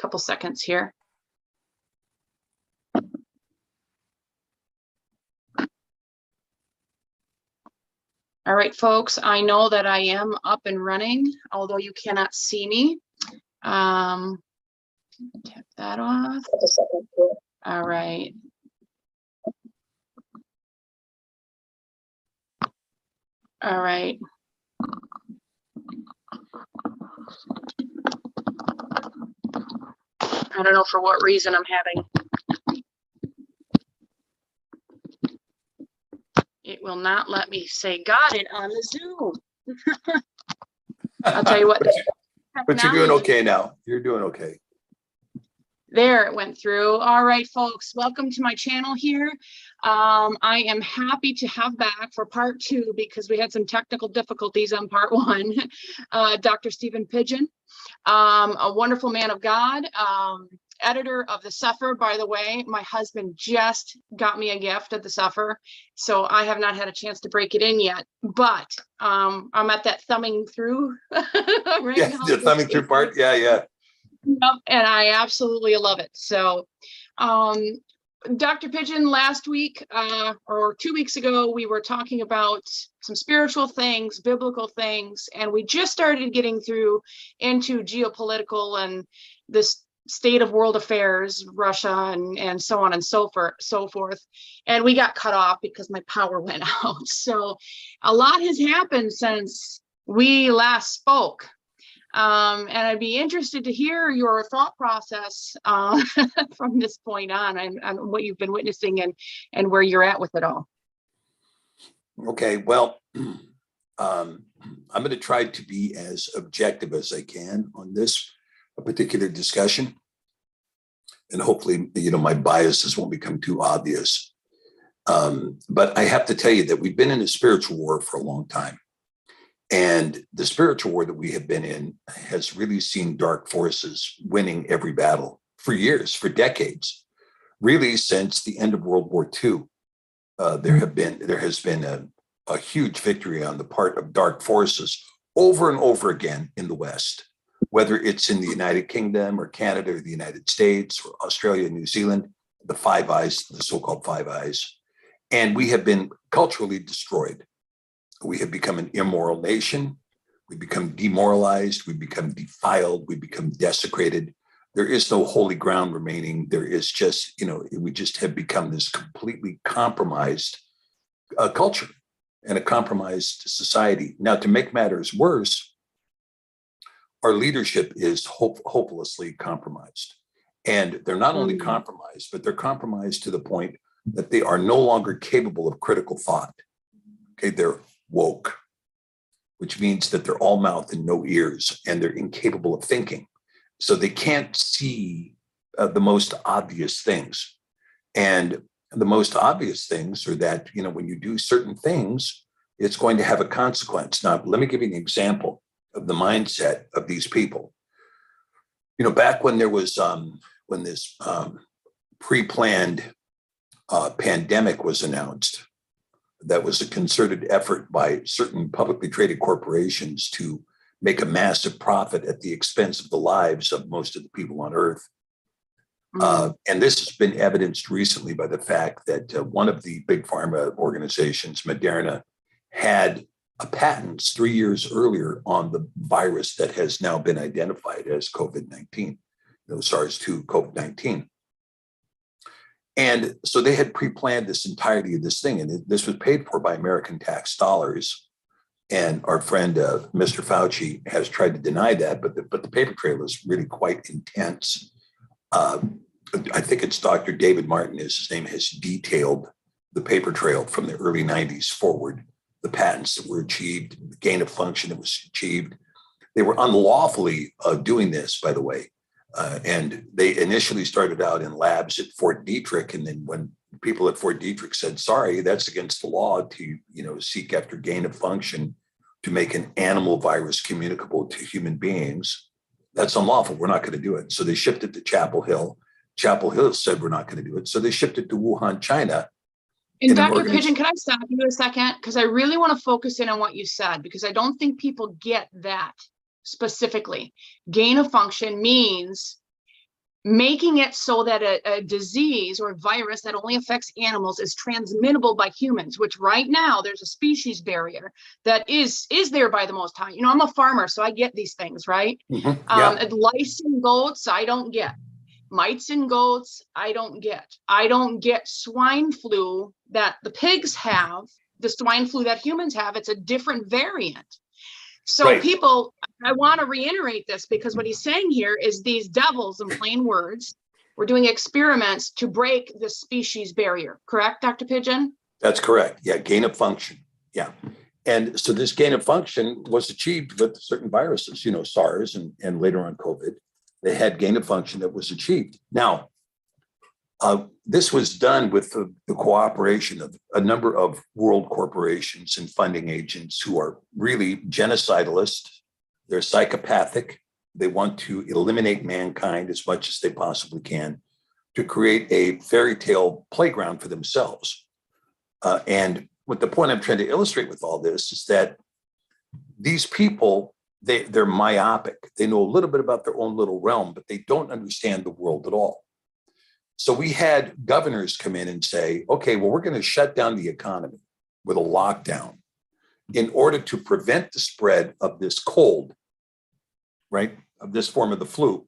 couple seconds here. All right, folks, I know that I am up and running, although you cannot see me. Tap that off. All right. All right. I don't know for what reason I'm having. It will not let me say got it on the Zoom. I'll tell you what. But you're doing okay now. You're doing okay. There, it went through. All right, folks, welcome to my channel here. I am happy to have back for part 2 because we had some technical difficulties on part 1. Dr. Stephen Pigion, a wonderful man of God, editor of The Suffer. By the way, my husband just got me a gift of The Suffer, so I have not had a chance to break it in yet, but I'm at that thumbing through right Yeah, now. the thumbing through part. Yeah, yeah. Yep, and I absolutely love it. So, Dr. Pigion, last week or 2 weeks ago, we were talking about some spiritual things, biblical things, and we just started getting through into geopolitical and this state of world affairs, Russia and so on and so forth. And we got cut off because my power went out. So a lot has happened since we last spoke. And I'd be interested to hear your thought process from this point on and what you've been witnessing and where you're at with it all. Okay, well, I'm going to try to be as objective as I can on this particular discussion. And hopefully, my biases won't become too obvious. But I have to tell you that we've been in a spiritual war for a long time. And the spiritual war that we have been in has really seen dark forces winning every battle for years, for decades, really since the end of World War II. There has been a huge victory on the part of dark forces over and over again in the West, whether it's in the United Kingdom or Canada or the United States or Australia, New Zealand, the Five Eyes, the so-called Five Eyes. And we have been culturally destroyed. We have become an immoral nation. We become demoralized. We become defiled. We become desecrated. There is no holy ground remaining. There is just, we just have become this completely compromised culture and a compromised society. Now, to make matters worse, our leadership is hopelessly compromised. And they're not only compromised, but they're compromised to the point that they are no longer capable of critical thought. Okay, they're woke, which means that they're all mouth and no ears, and they're incapable of thinking. So they can't see the most obvious things. And the most obvious things are that, when you do certain things, it's going to have a consequence. Now, let me give you an example of the mindset of these people. Back when there was, when this pre-planned pandemic was announced, that was a concerted effort by certain publicly traded corporations to make a massive profit at the expense of the lives of most of the people on Earth. And this has been evidenced recently by the fact that one of the big pharma organizations, Moderna, had a patent 3 years earlier on the virus that has now been identified as COVID-19, SARS-2 COVID-19. And so they had pre-planned this entirety of this thing, and this was paid for by American tax dollars. And our friend, Mr. Fauci, has tried to deny that, but the paper trail is really quite intense. I think it's Dr. David Martin, is his name, has detailed the paper trail from the early 90s forward, the patents that were achieved, the gain of function that was achieved. They were unlawfully doing this, by the way. And they initially started out in labs at Fort Detrick. And then when people at Fort Detrick said, sorry, that's against the law to, seek after gain of function to make an animal virus communicable to human beings, that's unlawful. We're not going to do it. So they shipped it to Chapel Hill. Chapel Hill said, we're not going to do it. So they shipped it to Wuhan, China. And Dr. Pigion, can I stop you a second? Because I really want to focus in on what you said, because I don't think people get that specifically. Gain of function means making it so that a disease or virus that only affects animals is transmittable by humans, which right now there's a species barrier that is there by the Most High. You know, I'm a farmer, so I get these things, right? Yeah. Lice in goats, I don't get. Mites in goats, I don't get. I don't get swine flu that the pigs have, the swine flu that humans have. It's a different variant. So Right. people, I want to reiterate this because what he's saying here is these devils, in plain words, we're doing experiments to break the species barrier. Correct, Dr. Pigeon? That's correct. Yeah. Gain of function. Yeah. And so this gain of function was achieved with certain viruses, SARS and later on COVID. They had gain of function that was achieved. Now, this was done with the cooperation of a number of world corporations and funding agents who are really genocidalists. They're psychopathic. They want to eliminate mankind as much as they possibly can to create a fairy tale playground for themselves. And what the point I'm trying to illustrate with all this is that these people, they're myopic. They know a little bit about their own little realm, but they don't understand the world at all. So we had governors come in and say, okay, well, we're going to shut down the economy with a lockdown in order to prevent the spread of this cold, right, of this form of the flu.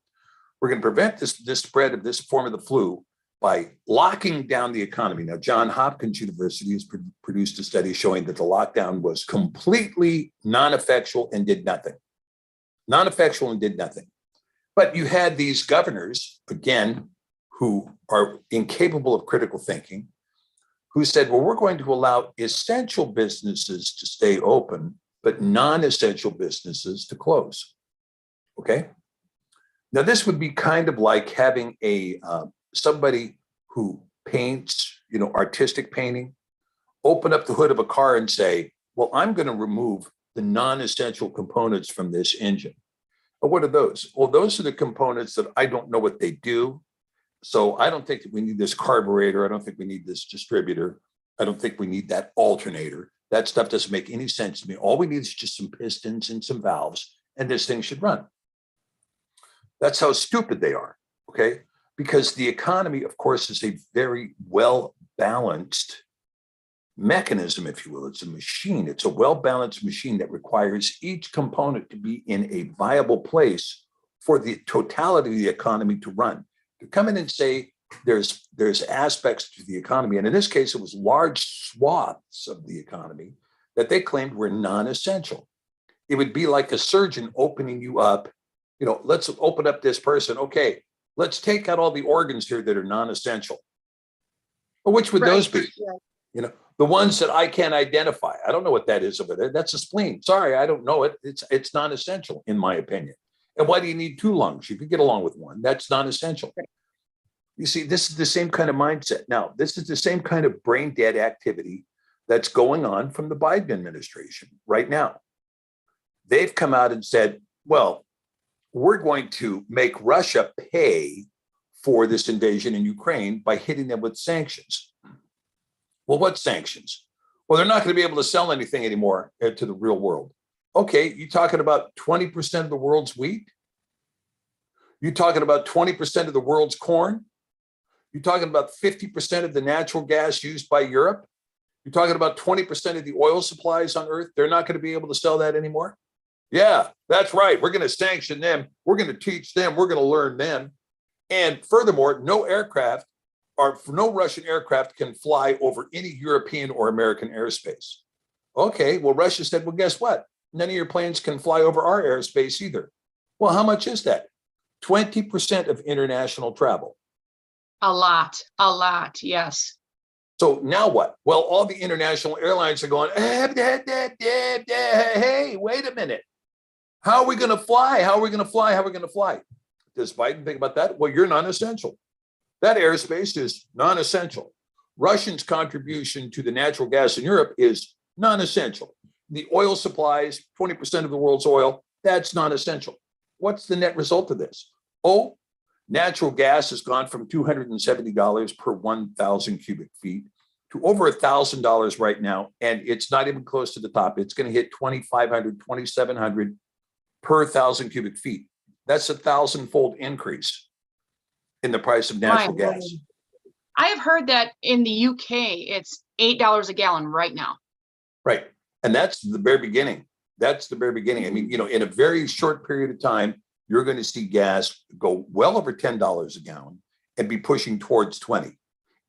We're going to prevent this spread of this form of the flu by locking down the economy. Now, Johns Hopkins University has produced a study showing that the lockdown was completely non-effectual and did nothing. Non-effectual and did nothing. But you had these governors, again, who are incapable of critical thinking, who said, well, we're going to allow essential businesses to stay open, but non-essential businesses to close. Okay? Now, this would be kind of like having somebody who paints, artistic painting, open up the hood of a car and say, well, I'm going to remove the non-essential components from this engine. Well, what are those? Well, those are the components that I don't know what they do. So I don't think that we need this carburetor. I don't think we need this distributor. I don't think we need that alternator. That stuff doesn't make any sense to me. All we need is just some pistons and some valves, and this thing should run. That's how stupid they are, okay? Because the economy, of course, is a very well-balanced mechanism, if you will. It's a machine. It's a well-balanced machine that requires each component to be in a viable place for the totality of the economy to run. To come in and say there's aspects to the economy, and in this case, it was large swaths of the economy that they claimed were non-essential. It would be like a surgeon opening you up. Let's open up this person. Okay, let's take out all the organs here that are non-essential. Well, which would those be? Yeah. The ones that I can't identify. I don't know what that is over there. That's a spleen. Sorry, I don't know it. It's non-essential, in my opinion. And why do you need two lungs? You could get along with one. That's non-essential. You see, this is the same kind of mindset. Now, this is the same kind of brain dead activity that's going on from the Biden administration right now. They've come out and said, well, we're going to make Russia pay for this invasion in Ukraine by hitting them with sanctions. Well, what sanctions? Well, they're not going to be able to sell anything anymore to the real world. Okay, you talking about 20% of the world's wheat? You talking about 20% of the world's corn? You're talking about 50% of the natural gas used by Europe? You're talking about 20% of the oil supplies on Earth? They're not going to be able to sell that anymore? Yeah, that's right. We're going to sanction them. We're going to teach them. We're going to learn them. And furthermore, no Russian aircraft can fly over any European or American airspace. Okay, well, Russia said, well, guess what? None of your planes can fly over our airspace either. Well, how much is that? 20% of international travel. A lot, yes. So now what? Well, all the international airlines are going, hey, wait a minute. How are we going to fly? How are we going to fly? How are we going to fly? Does Biden think about that? Well, you're non-essential. That airspace is non-essential. Russians' contribution to the natural gas in Europe is non-essential. The oil supplies, 20% of the world's oil, that's non-essential. What's the net result of this? Oh, natural gas has gone from $270 per 1,000 cubic feet to over $1,000 right now, and it's not even close to the top. It's going to hit $2,500, $2,700 per 1,000 cubic feet. That's a 1,000-fold increase. in the price of My natural gas. Lord. I have heard that in the UK, it's $8 a gallon right now. Right. And that's the very beginning. That's the very beginning. I mean, in a very short period of time, you're going to see gas go well over $10 a gallon and be pushing towards 20.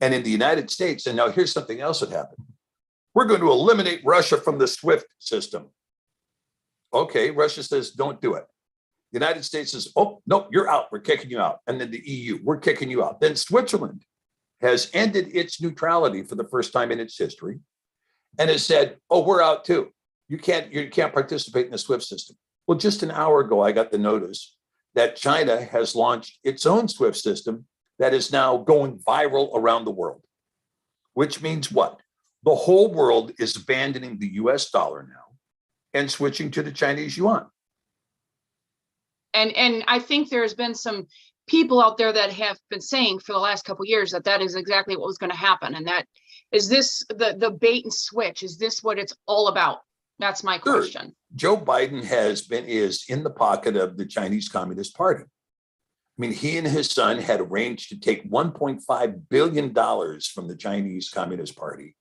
And in the United States, and now here's something else that happened. We're going to eliminate Russia from the SWIFT system. Okay, Russia says, don't do it. The United States says, oh, no, you're out. We're kicking you out. And then the EU, we're kicking you out. Then Switzerland has ended its neutrality for the first time in its history and has said, oh, we're out too. You can't participate in the SWIFT system. Well, just an hour ago, I got the notice that China has launched its own SWIFT system that is now going viral around the world, which means what? The whole world is abandoning the US dollar now and switching to the Chinese yuan. And I think there's been some people out there that have been saying for the last couple of years that that is exactly what was going to happen. And that is this the bait and switch? Is this what it's all about? That's my question. Joe Biden is in the pocket of the Chinese Communist Party. I mean, he and his son had arranged to take $1.5 billion from the Chinese Communist Party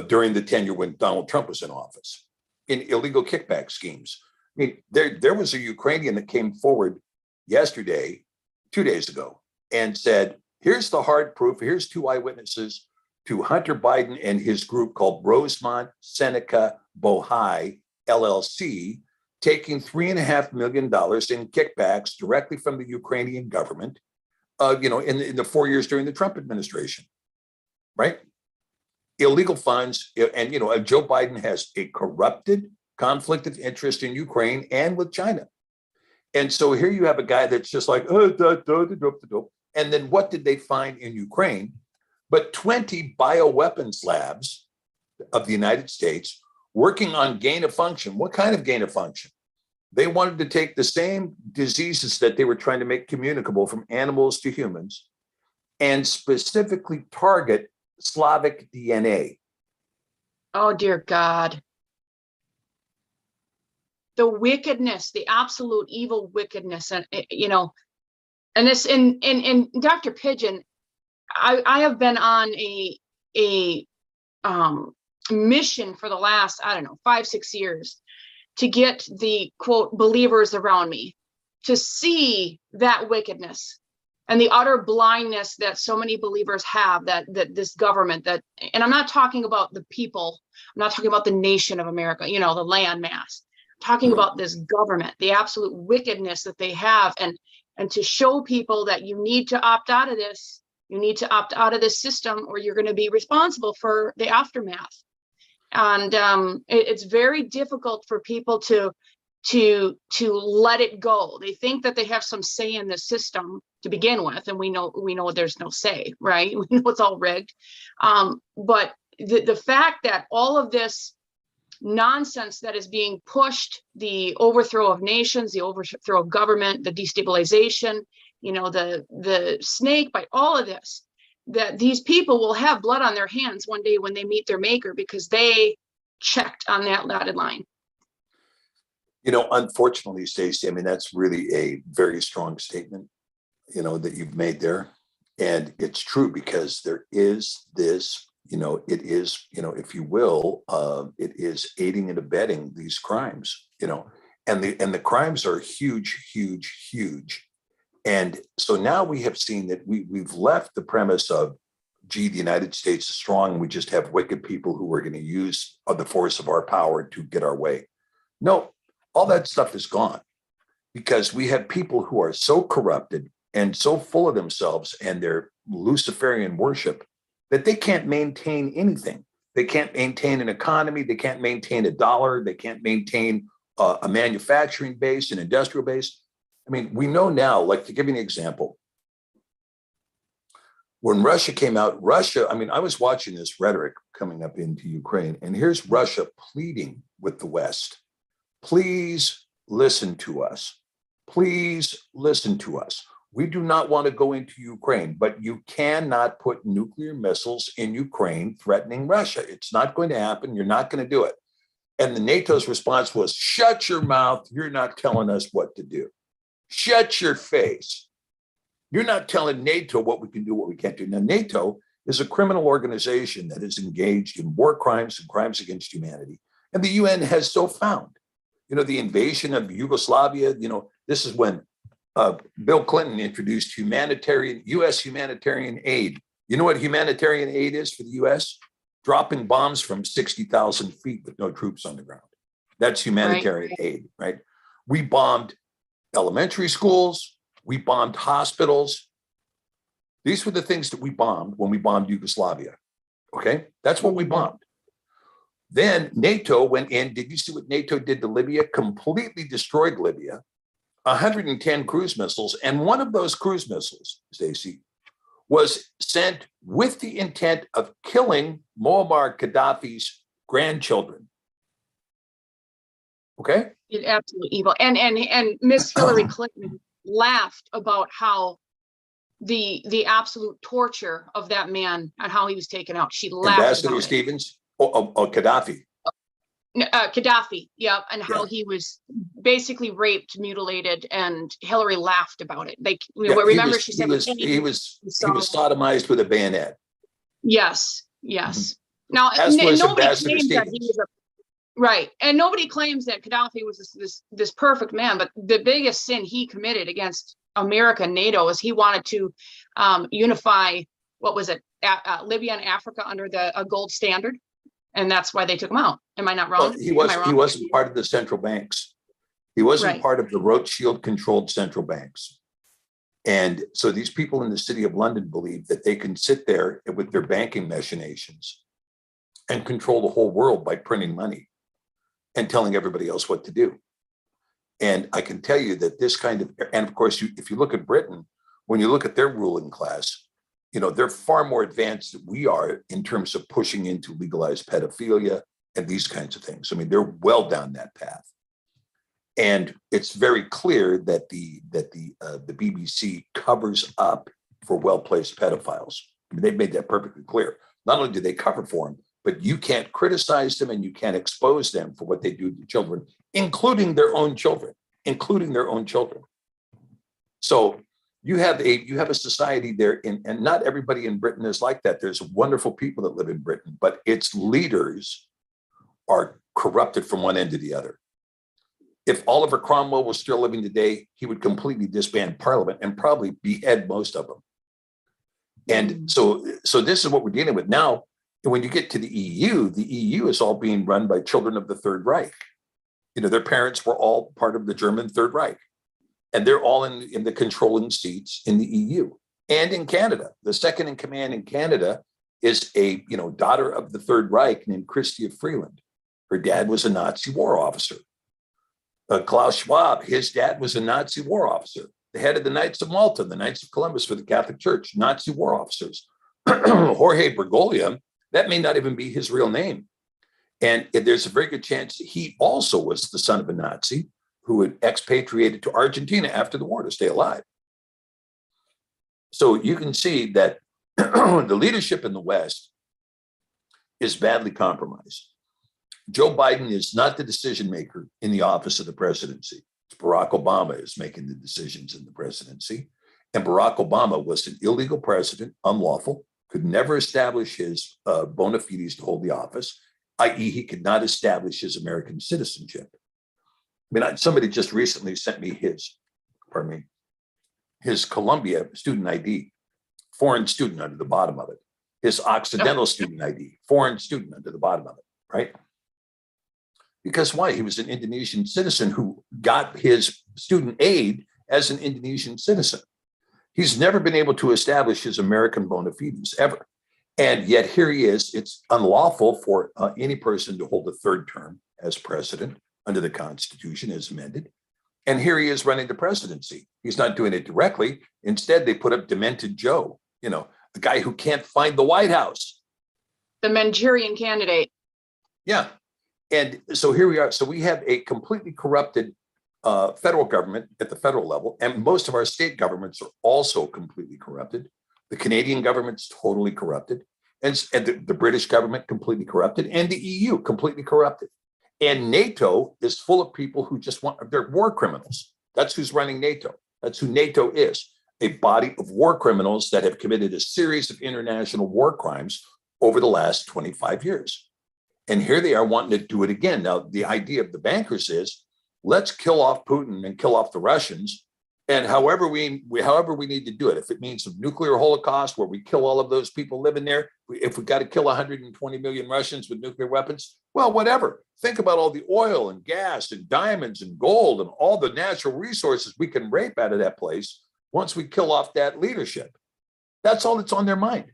during the tenure when Donald Trump was in office in illegal kickback schemes. I mean, there was a Ukrainian that came forward yesterday, 2 days ago, and said, here's the hard proof. Here's 2 eyewitnesses to Hunter Biden and his group called Rosemont Seneca Bohai LLC, taking $3.5 million in kickbacks directly from the Ukrainian government, in the 4 years during the Trump administration, right? Illegal funds. And, Joe Biden has a corrupted conflict of interest in Ukraine and with China. And so here you have a guy that's just like, and then what did they find in Ukraine? But 20 bioweapons labs of the United States working on gain of function. What kind of gain of function? They wanted to take the same diseases that they were trying to make communicable from animals to humans and specifically target Slavic DNA. Oh, dear God. The wickedness, the absolute evil wickedness. And, and this in Dr. Pigion, I have been on a mission for the last, 5-6 years to get the quote believers around me to see that wickedness and the utter blindness that so many believers have, that this government and I'm not talking about the people, I'm not talking about the nation of America, the land mass, I'm talking about this government, the absolute wickedness that they have, and to show people that you need to opt out of this. You need to opt out of this system or you're going to be responsible for the aftermath. And it's very difficult for people to let it go. They think that they have some say in the system to begin with, and we know there's no say, right? We know it's all rigged. But the fact that all of this nonsense that is being pushed, the overthrow of nations, the overthrow of government, the destabilization, the snake bite, all of this, that these people will have blood on their hands one day when they meet their maker because they checked on that dotted line. Unfortunately, Stacey, I mean, that's really a very strong statement, that you've made there. And it's true because there is this, it is, if you will, it is aiding and abetting these crimes, and the crimes are huge, huge, huge. And so now we have seen that we've left the premise of, gee, the United States is strong and we just have wicked people who are going to use the force of our power to get our way. No, all that stuff is gone because we have people who are so corrupted and so full of themselves and their Luciferian worship that they can't maintain anything. They can't maintain an economy. They can't maintain a dollar. They can't maintain a manufacturing base, an industrial base. I mean, we know now, like to give you an example, when Russia came out, I was watching this rhetoric coming up into Ukraine, and here's Russia pleading with the West. Please listen to us. Please listen to us. We do not want to go into Ukraine, but you cannot put nuclear missiles in Ukraine threatening Russia. It's not going to happen. You're not going to do it. And the NATO's response was, shut your mouth. You're not telling us what to do. Shut your face. You're not telling NATO what we can do, what we can't do. Now, NATO is a criminal organization that is engaged in war crimes and crimes against humanity. And the UN has so found. The invasion of Yugoslavia, this is when Bill Clinton introduced U.S. humanitarian aid. You know what humanitarian aid is for the U.S.? Dropping bombs from 60,000 feet with no troops on the ground. That's humanitarian aid, right? We bombed elementary schools. We bombed hospitals. These were the things that we bombed when we bombed Yugoslavia. Okay, that's what we bombed. Then NATO went in. Did you see what NATO did to Libya? Completely destroyed Libya. 110 cruise missiles. And one of those cruise missiles, Stacey, was sent with the intent of killing Muammar Gaddafi's grandchildren. Okay? Absolutely evil. And Miss Hillary Clinton laughed about how the absolute torture of that man and how he was taken out. She laughed. Ambassador Stevens? Gaddafi. Gaddafi, yeah, and how he was basically raped, mutilated, and Hillary laughed about it. Remember, she said he was sodomized with a bayonet. Yes. Now, As was nobody Ambassador claims that he was right, and nobody claims that Gaddafi was this perfect man. But the biggest sin he committed against America and NATO is he wanted to unify Libya and Africa under a gold standard. And that's why they took him out. Am I not wrong? Well, he wasn't part of the central banks. He wasn't part of the Rothschild-controlled central banks. And so these people in the city of London believe that they can sit there with their banking machinations and control the whole world by printing money and telling everybody else what to do. And I can tell you that this kind of, and of course, if you look at Britain, when you look at their ruling class, they're far more advanced than we are in terms of pushing into legalized pedophilia and these kinds of things. I mean, they're well down that path. And it's very clear that the BBC covers up for well-placed pedophiles. I mean, they've made that perfectly clear. Not only do they cover for them, but you can't criticize them and you can't expose them for what they do to children, including their own children. So you have a society there, and not everybody in Britain is like that. There's wonderful people that live in Britain, but its leaders are corrupted from one end to the other. If Oliver Cromwell was still living today, he would completely disband Parliament and probably behead most of them. And so this is what we're dealing with now. When you get to the EU is all being run by children of the Third Reich. Their parents were all part of the German Third Reich. And they're all in the controlling seats in the EU and in Canada. The second in command in Canada is a daughter of the Third Reich named Chrystia Freeland. Her dad was a Nazi war officer. Klaus Schwab, his dad was a Nazi war officer. The head of the Knights of Malta, the Knights of Columbus for the Catholic Church, Nazi war officers. Jorge Bergoglio, that may not even be his real name. And there's a very good chance he also was the son of a Nazi who had expatriated to Argentina after the war to stay alive. So you can see that the leadership in the West is badly compromised. Joe Biden is not the decision maker in the office of the presidency. Barack Obama is making the decisions in the presidency. And Barack Obama was an illegal president, unlawful, could never establish his bona fides to hold the office, i.e. he could not establish his American citizenship. I mean, somebody just recently sent me his Columbia student ID, foreign student under the bottom of it. His Occidental student ID, foreign student under the bottom of it, right? Because why? He was an Indonesian citizen who got his student aid as an Indonesian citizen. He's never been able to establish his American bona fides ever. And yet here he is. It's unlawful for any person to hold a third term as president under the Constitution as amended. And here he is running the presidency. He's not doing it directly. Instead, they put up Demented Joe, the guy who can't find the White House. The Manchurian candidate. Yeah. And so here we are. So we have a completely corrupted federal government at the federal level. And most of our state governments are also completely corrupted. The Canadian government's totally corrupted. And the British government completely corrupted. And the EU completely corrupted. And NATO is full of people who just they're war criminals. That's who's running NATO. That's who NATO is. a body of war criminals that have committed a series of international war crimes over the last 25 years. And here they are wanting to do it again. Now, the idea of the bankers is, let's kill off Putin and kill off the Russians. And however we need to do it, if it means a nuclear holocaust where we kill all of those people living there, if we got to kill 120 million Russians with nuclear weapons, well, whatever. Think about all the oil and gas and diamonds and gold and all the natural resources we can rape out of that place once we kill off that leadership. That's all that's on their mind.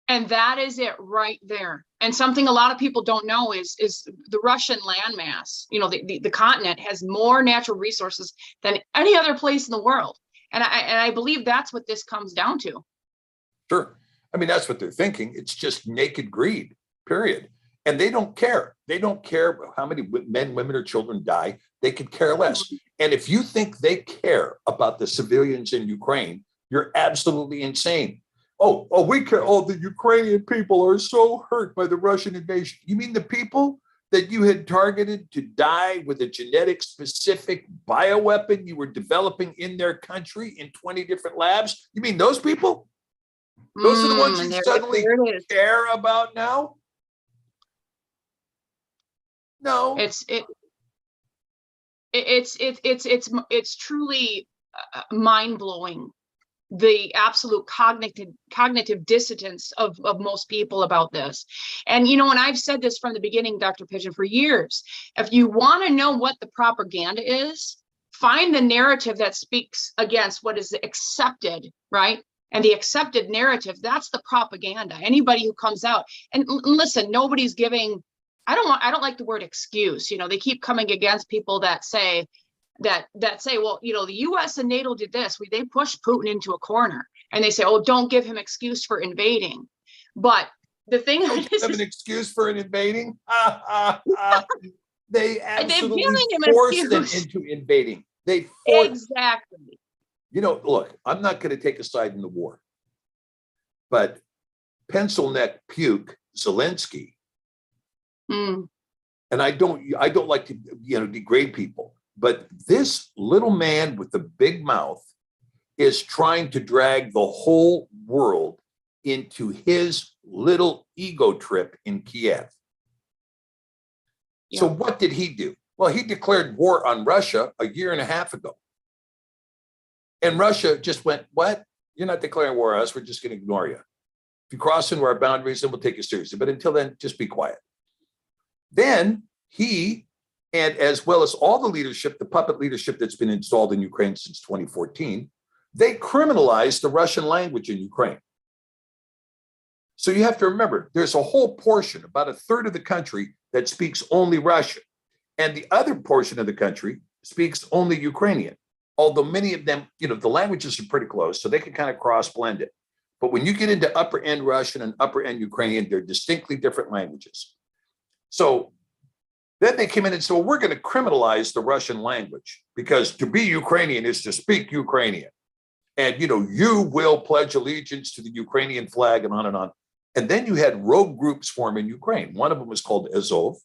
And that is it right there. And something a lot of people don't know is the Russian landmass. You know, the continent has more natural resources than any other place in the world. And I believe that's what this comes down to. Sure. I mean, that's what they're thinking. It's just naked greed, period. And they don't care. They don't care how many men, women, or children die. They could care less. And if you think they care about the civilians in Ukraine, you're absolutely insane. We care. The Ukrainian people are so hurt by the Russian invasion. You mean the people that you had targeted to die with a genetic specific bioweapon you were developing in their country in 20 different labs? You mean those people? Those are the ones you suddenly care about now? No. It's truly mind-blowing, the absolute cognitive dissonance of most people about this. And, you know, and I've said this from the beginning, Dr. Pigeon, for years, if you want to know what the propaganda is, find the narrative that speaks against what is accepted, right? And the accepted narrative, that's the propaganda. Anybody who comes out and listen, nobody's giving, I don't like the word excuse. You know, they keep coming against people that say, well, you know, the US and NATO did this. They pushed Putin into a corner, and they say, oh, don't give him excuse for invading. But the thing is, give him an excuse for an invading. They absolutely forced them into invading. They forced. Exactly. You know, look, I'm not going to take a side in the war, but pencil neck puke Zelensky. And I don't like to, you know, degrade people. But this little man with the big mouth is trying to drag the whole world into his little ego trip in Kiev. Yeah. So what did he do? Well, he declared war on Russia a year and a half ago. And Russia just went, what? You're not declaring war on us. We're just going to ignore you. If you cross into our boundaries, then we'll take you seriously. But until then, just be quiet. Then he, and as well as all the leadership, the puppet leadership that's been installed in Ukraine since 2014, they criminalized the Russian language in Ukraine. So you have to remember, there's a whole portion, about a third of the country, that speaks only Russian. And the other portion of the country speaks only Ukrainian. Although many of them, you know, the languages are pretty close, so they can kind of cross-blend it. But when you get into upper end Russian and upper end Ukrainian, they're distinctly different languages. So then they came in and said, well, we're going to criminalize the Russian language because to be Ukrainian is to speak Ukrainian. And, you know, you will pledge allegiance to the Ukrainian flag and on and on. And then you had rogue groups form in Ukraine. One of them was called Azov,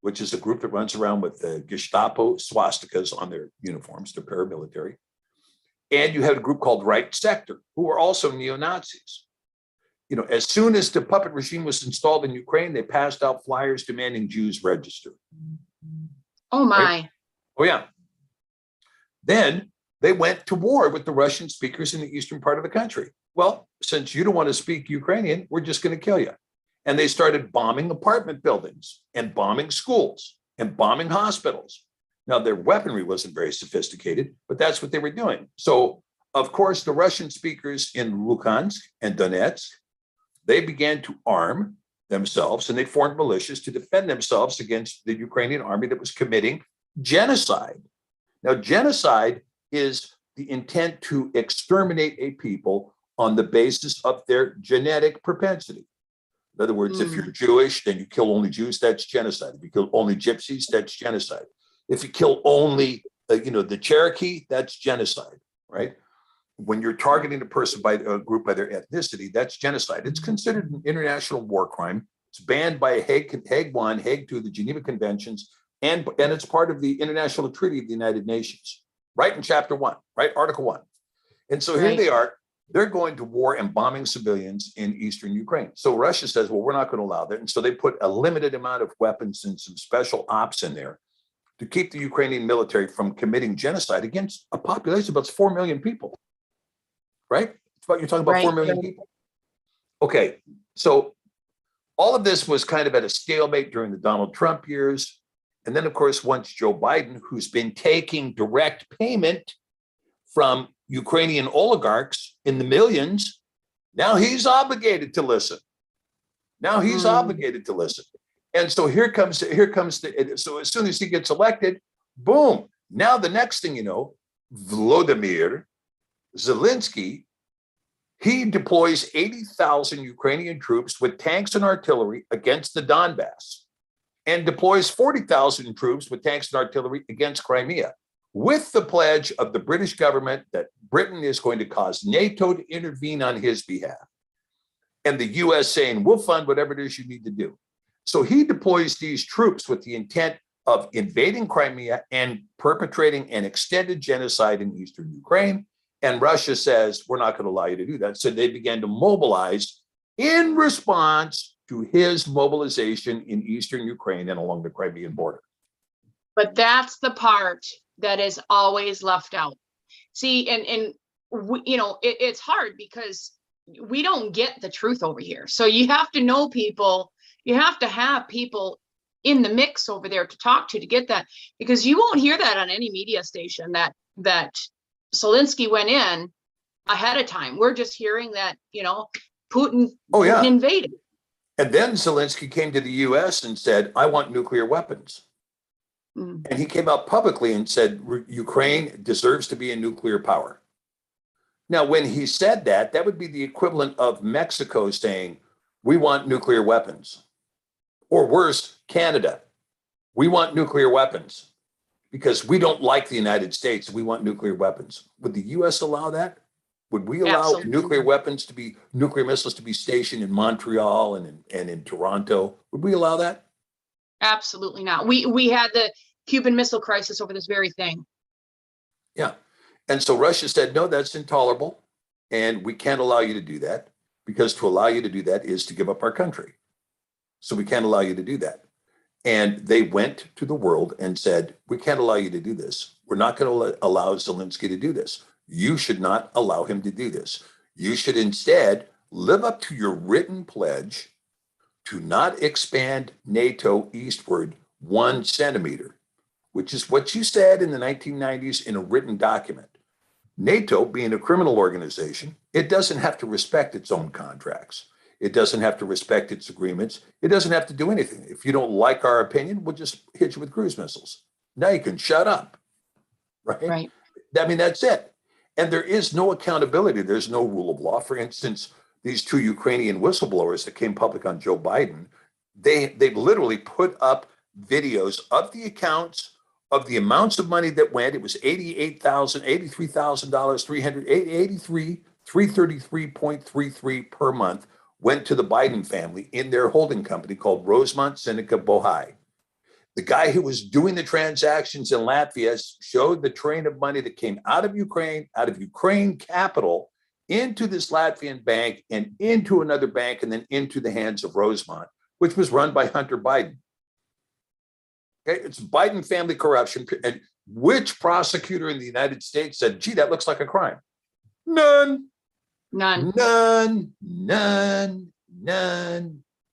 which is a group that runs around with the Gestapo swastikas on their uniforms. They're paramilitary. And you had a group called Right Sector, who were also neo-Nazis. You know, as soon as the puppet regime was installed in Ukraine, they passed out flyers demanding Jews register. Oh, my. Right? Oh, yeah. Then they went to war with the Russian speakers in the eastern part of the country. Well, since you don't want to speak Ukrainian, we're just going to kill you. And they started bombing apartment buildings and bombing schools and bombing hospitals. Now, their weaponry wasn't very sophisticated, but that's what they were doing. So, of course, the Russian speakers in Luhansk and Donetsk, they began to arm themselves and they formed militias to defend themselves against the Ukrainian army that was committing genocide. Now, genocide is the intent to exterminate a people on the basis of their genetic propensity. In other words, if you're Jewish, then you kill only Jews, that's genocide. If you kill only Gypsies, that's genocide. If you kill only, the Cherokee, that's genocide, right? When you're targeting a person by a group by their ethnicity, that's genocide. It's considered an international war crime. It's banned by Hague 1, Hague 2, the Geneva Conventions, and it's part of the International Treaty of the United Nations, right in Chapter 1, right? Article 1. And so here they are, they're going to war and bombing civilians in eastern Ukraine. So Russia says, well, we're not going to allow that. And so they put a limited amount of weapons and some special ops in there to keep the Ukrainian military from committing genocide against a population of about 4 million people, right? It's about, you're talking about 4 million people. Okay, so all of this was kind of at a stalemate during the Donald Trump years. And then, of course, once Joe Biden, who's been taking direct payment from Ukrainian oligarchs in the millions, now he's obligated to listen. Now he's obligated to listen. And so here comes so as soon as he gets elected, boom. Now the next thing you know, Volodymyr Zelensky, he deploys 80,000 Ukrainian troops with tanks and artillery against the Donbass and deploys 40,000 troops with tanks and artillery against Crimea, with the pledge of the British government that Britain is going to cause NATO to intervene on his behalf. And the US saying, we'll fund whatever it is you need to do. So he deploys these troops with the intent of invading Crimea and perpetrating an extended genocide in eastern Ukraine. And Russia says, we're not going to allow you to do that. So they began to mobilize in response to his mobilization in eastern Ukraine and along the Crimean border. But that's the part that is always left out. See, and we, you know, it's hard because we don't get the truth over here. So you have to know people, you have to have people in the mix over there to talk to get that, because you won't hear that on any media station that Zelensky went in ahead of time. We're just hearing that, you know, Putin invaded. And then Zelensky came to the US and said, I want nuclear weapons. And he came out publicly and said, Ukraine deserves to be a nuclear power. Now, when he said that, that would be the equivalent of Mexico saying, we want nuclear weapons. Or worse, Canada, we want nuclear weapons because we don't like the United States. We want nuclear weapons. Would the US allow that? Would we allow nuclear weapons to be, nuclear missiles to be stationed in Montreal and in Toronto? Would we allow that? Absolutely not. We had the Cuban Missile Crisis over this very thing. Yeah. And so Russia said, no, that's intolerable. And we can't allow you to do that, because to allow you to do that is to give up our country. So we can't allow you to do that. And they went to the world and said, we can't allow you to do this. We're not going to allow Zelensky to do this. You should not allow him to do this. You should instead live up to your written pledge to not expand NATO eastward 1 centimeter, which is what you said in the 1990s in a written document. NATO, being a criminal organization, it doesn't have to respect its own contracts. It doesn't have to respect its agreements. It doesn't have to do anything. If you don't like our opinion, we'll just hit you with cruise missiles. Now you can shut up, right? I mean, that's it. And there is no accountability. There's no rule of law. For instance, these 2 Ukrainian whistleblowers that came public on Joe Biden, they've literally put up videos of the accounts of the amounts of money that went. It was $83,000, $333.33 per month went to the Biden family in their holding company called Rosemont Seneca Bohai. The guy who was doing the transactions in Latvia showed the train of money that came out of Ukraine capital, into this Latvian bank and into another bank and then into the hands of Rosemont, which was run by Hunter Biden. Okay, it's Biden family corruption. And which prosecutor in the United States said, gee, that looks like a crime? None. None.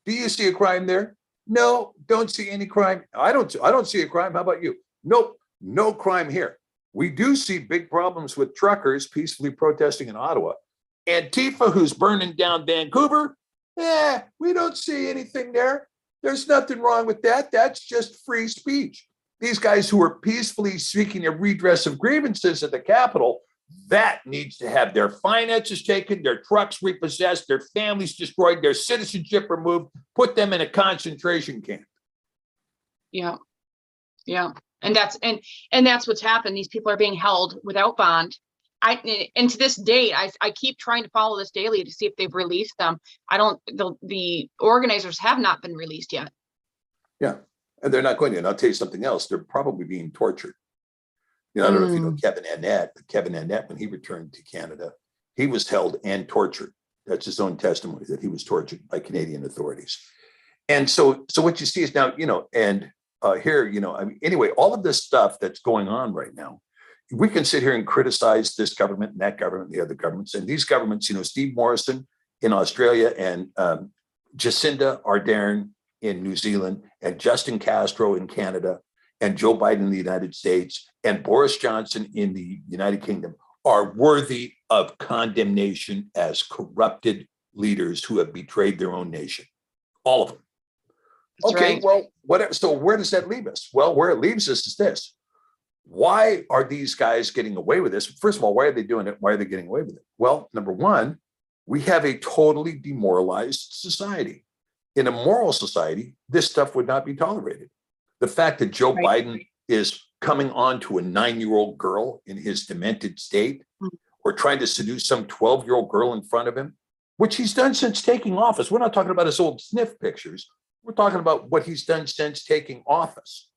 Do you see a crime there? No, don't see any crime. I don't see a crime. How about you? Nope, no crime here. We do see big problems with truckers peacefully protesting in Ottawa. Antifa, who's burning down Vancouver, we don't see anything there. There's nothing wrong with that. That's just free speech. These guys who are peacefully seeking a redress of grievances at the Capitol, that needs to have their finances taken, their trucks repossessed, their families destroyed, their citizenship removed, put them in a concentration camp. Yeah. And that's what's happened. These people are being held without bond. And to this day, I keep trying to follow this daily to see if they've released them. The organizers have not been released yet. Yeah. And they're not going to. And I'll tell you something else. They're probably being tortured. You know, I don't know if you know Kevin Annett, but Kevin Annett, when he returned to Canada, he was held and tortured. That's his own testimony, that he was tortured by Canadian authorities. And so what you see is now, you know, and here, you know, I mean, anyway, all of this stuff that's going on right now, we can sit here and criticize this government and that government, and the other governments, and these governments, you know, Steve Morrison in Australia and Jacinda Ardern in New Zealand and Justin Castro in Canada and Joe Biden in the United States and Boris Johnson in the United Kingdom are worthy of condemnation as corrupted leaders who have betrayed their own nation. All of them. That's okay, right. well, so where does that leave us? Well, where it leaves us is this. Why are these guys getting away with this? First of all, why are they doing it? Why are they getting away with it? Well, number one, we have a totally demoralized society. In a moral society, this stuff would not be tolerated. The fact that Joe Biden is coming on to a 9-year-old girl in his demented state, or trying to seduce some 12-year-old girl in front of him, which he's done since taking office. We're not talking about his old sniff pictures. We're talking about what he's done since taking office.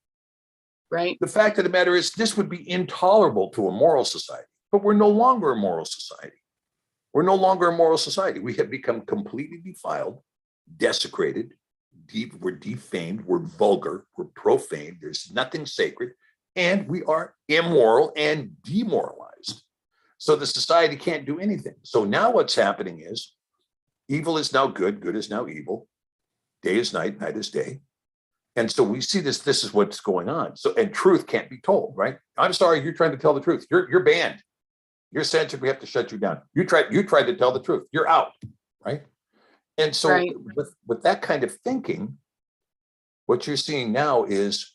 Right. The fact of the matter is, this would be intolerable to a moral society, but we're no longer a moral society. We're no longer a moral society. We have become completely defiled, desecrated, we're defamed, we're vulgar, we're profane, there's nothing sacred, and we are immoral and demoralized. So the society can't do anything. So now what's happening is evil is now good, good is now evil, day is night, night is day. And so we see this is what's going on. So, and truth can't be told, right? I'm sorry, you're trying to tell the truth. You're banned. You're censored. We have to shut you down. You tried to tell the truth. You're out, right? And so with that kind of thinking, what you're seeing now is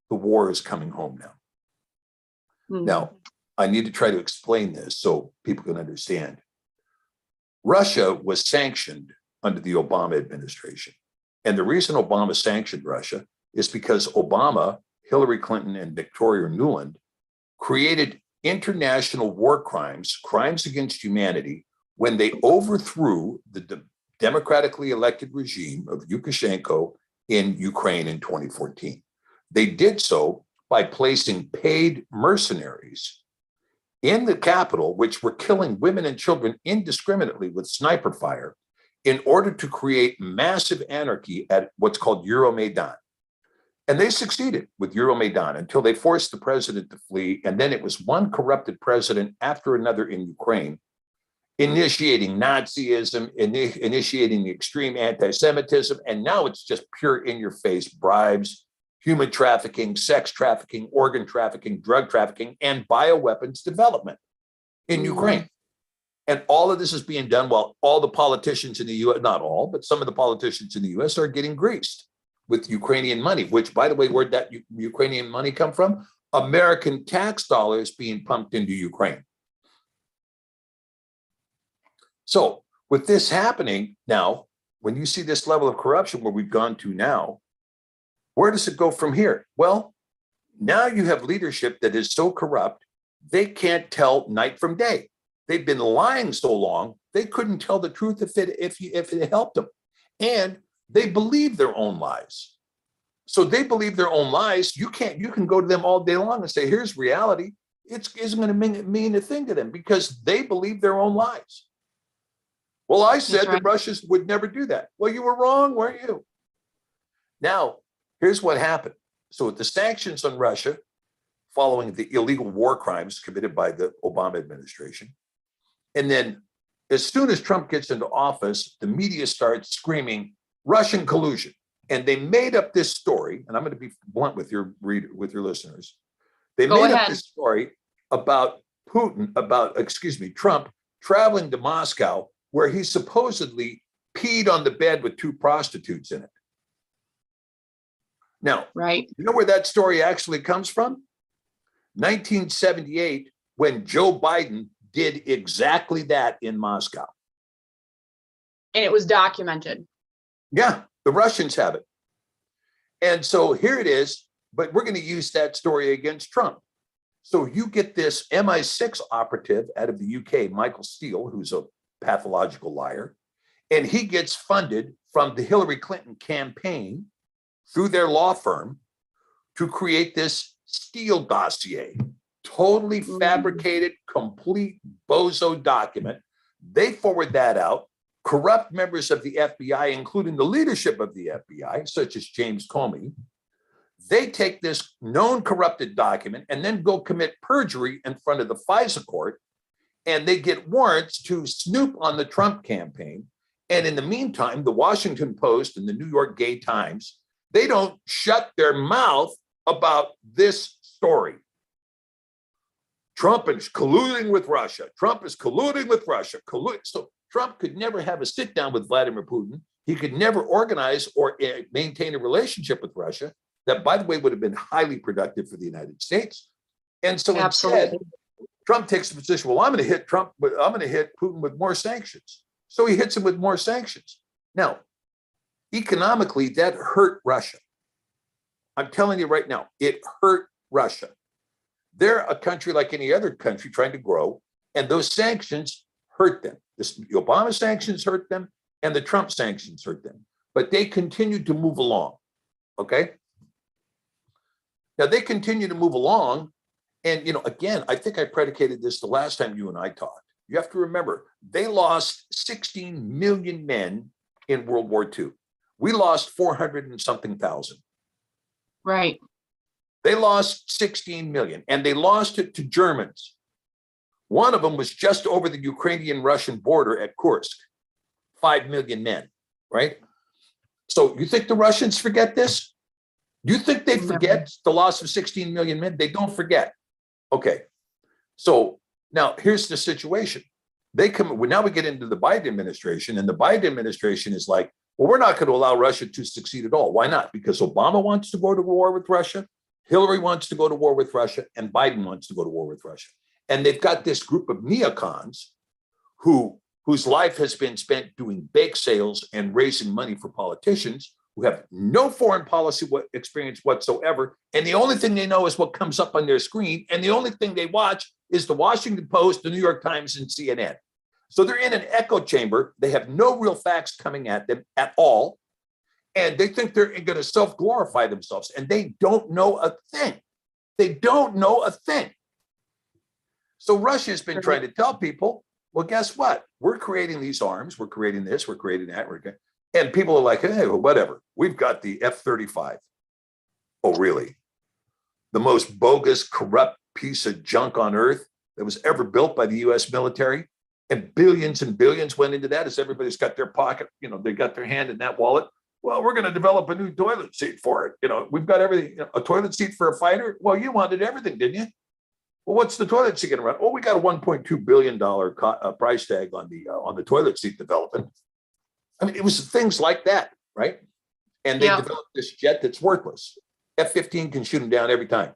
the war is coming home now. Now, I need to try to explain this so people can understand. Russia was sanctioned under the Obama administration. And the reason Obama sanctioned Russia is because Obama, Hillary Clinton, and Victoria Nuland created international war crimes, crimes against humanity, when they overthrew the democratically elected regime of Lukashenko in Ukraine in 2014. They did so by placing paid mercenaries in the capital, which were killing women and children indiscriminately with sniper fire, in order to create massive anarchy at what's called Euromaidan. And they succeeded with Euromaidan until they forced the president to flee. And then it was one corrupted president after another in Ukraine, initiating Nazism, initiating the extreme anti-Semitism. And now it's just pure in-your-face bribes, human trafficking, sex trafficking, organ trafficking, drug trafficking, and bioweapons development in Ukraine. And all of this is being done while all the politicians in the US, not all, but some of the politicians in the US are getting greased with Ukrainian money, which, by the way, where'd that Ukrainian money come from? American tax dollars being pumped into Ukraine. So with this happening now, when you see this level of corruption where we've gone to now, where does it go from here? Well, now you have leadership that is so corrupt, they can't tell night from day. They've been lying so long, they couldn't tell the truth if it helped them. And they believe their own lies. So they believe their own lies. You can go to them all day long and say, here's reality. It isn't going to mean a thing to them because they believe their own lies. Well, I said the Russians would never do that. Well, you were wrong, weren't you? Now, here's what happened. So with the sanctions on Russia, following the illegal war crimes committed by the Obama administration, and then as soon as Trump gets into office, the media starts screaming Russian collusion. And they made up this story, and I'm going to be blunt with your listeners. They made up this story about Trump traveling to Moscow, where he supposedly peed on the bed with 2 prostitutes in it. Now, you know where that story actually comes from? 1978, when Joe Biden did exactly that in Moscow. And it was documented. Yeah, the Russians have it. And so here it is, but we're going to use that story against Trump. So you get this MI6 operative out of the UK, Michael Steele, who's a pathological liar, and he gets funded from the Hillary Clinton campaign through their law firm to create this Steele dossier Totally fabricated, complete bozo document. They forward that out. Corrupt members of the FBI, including the leadership of the FBI, such as James Comey, they take this known corrupted document and then go commit perjury in front of the FISA court, and they get warrants to snoop on the Trump campaign. And in the meantime, the Washington Post and the New York Gay Times, they don't shut their mouth about this story. Trump is colluding with Russia. Trump is colluding with Russia. So Trump could never have a sit down with Vladimir Putin. He could never organize or maintain a relationship with Russia that, by the way, would have been highly productive for the United States. And so instead, Trump takes the position, well, I'm going to hit Trump, but I'm going to hit Putin with more sanctions. So he hits him with more sanctions. Now, economically, that hurt Russia. I'm telling you right now, it hurt Russia. They're a country like any other country trying to grow, and those sanctions hurt them. The Obama sanctions hurt them, and the Trump sanctions hurt them. But they continued to move along, okay? Now, they continue to move along, and, again, I think I predicated this the last time you and I talked. You have to remember, they lost 16 million men in World War II. We lost 400 and something thousand. Right. They lost 16 million, and they lost it to Germans. One of them was just over the Ukrainian-Russian border at Kursk, 5 million men, right? So you think the Russians forget this? Do you think they forget the loss of 16 million men? They don't forget. Okay. So now here's the situation. Now we get into the Biden administration, and the Biden administration is like, well, we're not going to allow Russia to succeed at all. Why not? Because Obama wants to go to war with Russia, Hillary wants to go to war with Russia, and Biden wants to go to war with Russia. And they've got this group of neocons whose life has been spent doing bake sales and raising money for politicians who have no foreign policy experience whatsoever. And the only thing they know is what comes up on their screen. And the only thing they watch is the Washington Post, the New York Times, and CNN. So they're in an echo chamber. They have no real facts coming at them at all. And they think they're going to self-glorify themselves. And they don't know a thing. They don't know a thing. So Russia's been trying to tell people, well, guess what? We're creating these arms. We're creating this. We're creating that. And people are like, hey, well, whatever. We've got the F-35. Oh, really? The most bogus, corrupt piece of junk on earth that was ever built by the U.S. military. And billions went into that as everybody's got their pocket, they got their hand in that wallet. Well, we're going to develop a new toilet seat for it. We've got everything. A toilet seat for a fighter? Well, you wanted everything, didn't you? Well, what's the toilet seat going to run? Oh, we got a $1.2 billion price tag on the toilet seat development. I mean, it was things like that, right? And they developed this jet that's worthless. F-15 can shoot them down every time.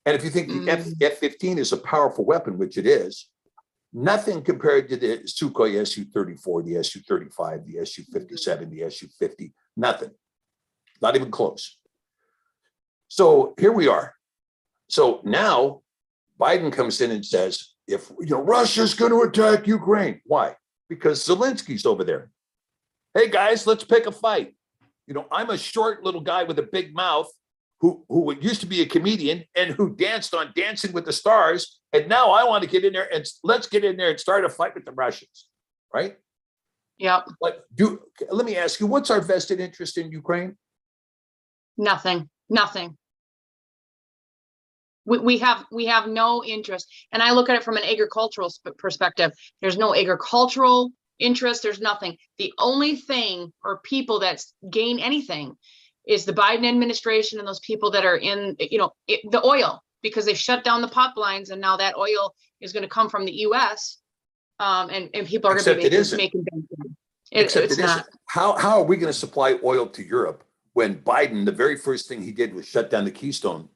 And if you think the F-15 is a powerful weapon, which it is, nothing compared to the Sukhoi Su-34, the Su-35, the Su-57, the Su-50, nothing. Not even close. So here we are. So now Biden comes in and says, if Russia's going to attack Ukraine, why? Because Zelensky's over there. Hey guys, let's pick a fight. I'm a short little guy with a big mouth who used to be a comedian and who danced on Dancing with the Stars. And now I want to get in there and let's get in there and start a fight with the Russians, right? Yeah. But let me ask you, what's our vested interest in Ukraine? Nothing. We have no interest. And I look at it from an agricultural perspective. There's no agricultural interest. There's nothing. The only thing or people that gain anything is the Biden administration and those people that are in, the oil, because they shut down the pipelines and now that oil is going to come from the U.S. And people are going to be making bank. It's not. How are we going to supply oil to Europe when Biden, the very first thing he did was shut down the Keystone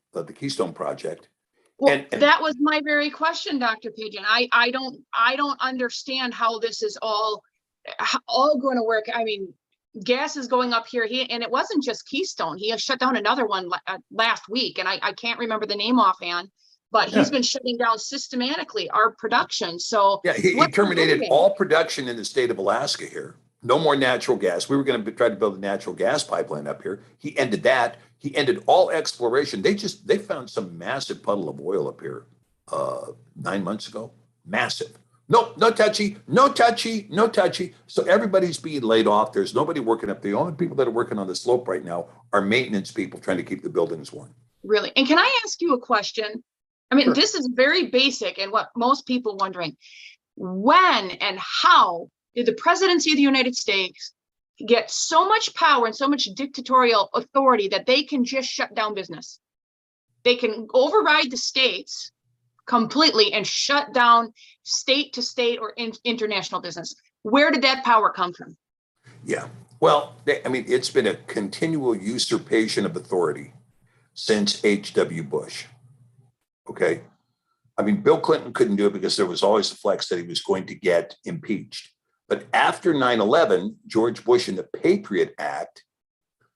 project? Well, and that was my very question, Dr. Pigion. I don't understand how this is all going to work. I mean, gas is going up here. And it wasn't just Keystone. He has shut down another one last week, and I can't remember the name offhand. But he's been shutting down systematically our production. So he terminated all production in the state of Alaska here. No more natural gas. We were going to try to build a natural gas pipeline up here. He ended that. He ended all exploration. They found some massive puddle of oil up here. 9 months ago. Massive. No, no touchy, no touchy, no touchy. So everybody's being laid off. There's nobody working up. The only people that are working on the slope right now are maintenance people trying to keep the buildings warm. Really? And can I ask you a question? I mean, Sure. this is very basic and what most people wondering. When and how did the presidency of the United States get so much power and so much dictatorial authority that they can just shut down business? They can override the states completely and shut down state to state or international business. Where did that power come from? Yeah. Well, I mean, it's been a continual usurpation of authority since H.W. Bush. Okay. I mean, Bill Clinton couldn't do it because there was always the flex that he was going to get impeached. But after 9/11, George Bush and the Patriot Act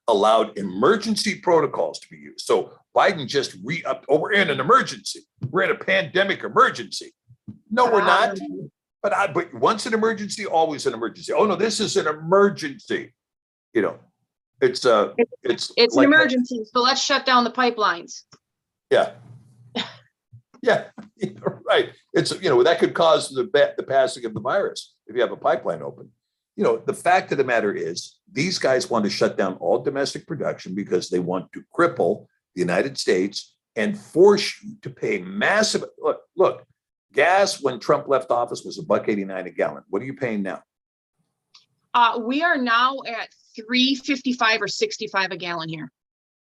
allowed emergency protocols to be used. So Biden just re-upped, oh, we're in an emergency. We're in a pandemic emergency. No, we're not. But once an emergency, always an emergency. Oh no, this is an emergency. You know, it's an like emergency. So let's shut down the pipelines. Yeah. Yeah, right. It's, that could cause the passing of the virus if you have a pipeline open. The fact of the matter is these guys want to shut down all domestic production because they want to cripple the United States and force you to pay massive. Look, gas when Trump left office was $1.89 a gallon. What are you paying now? We are now at $3.55 or $65 a gallon here.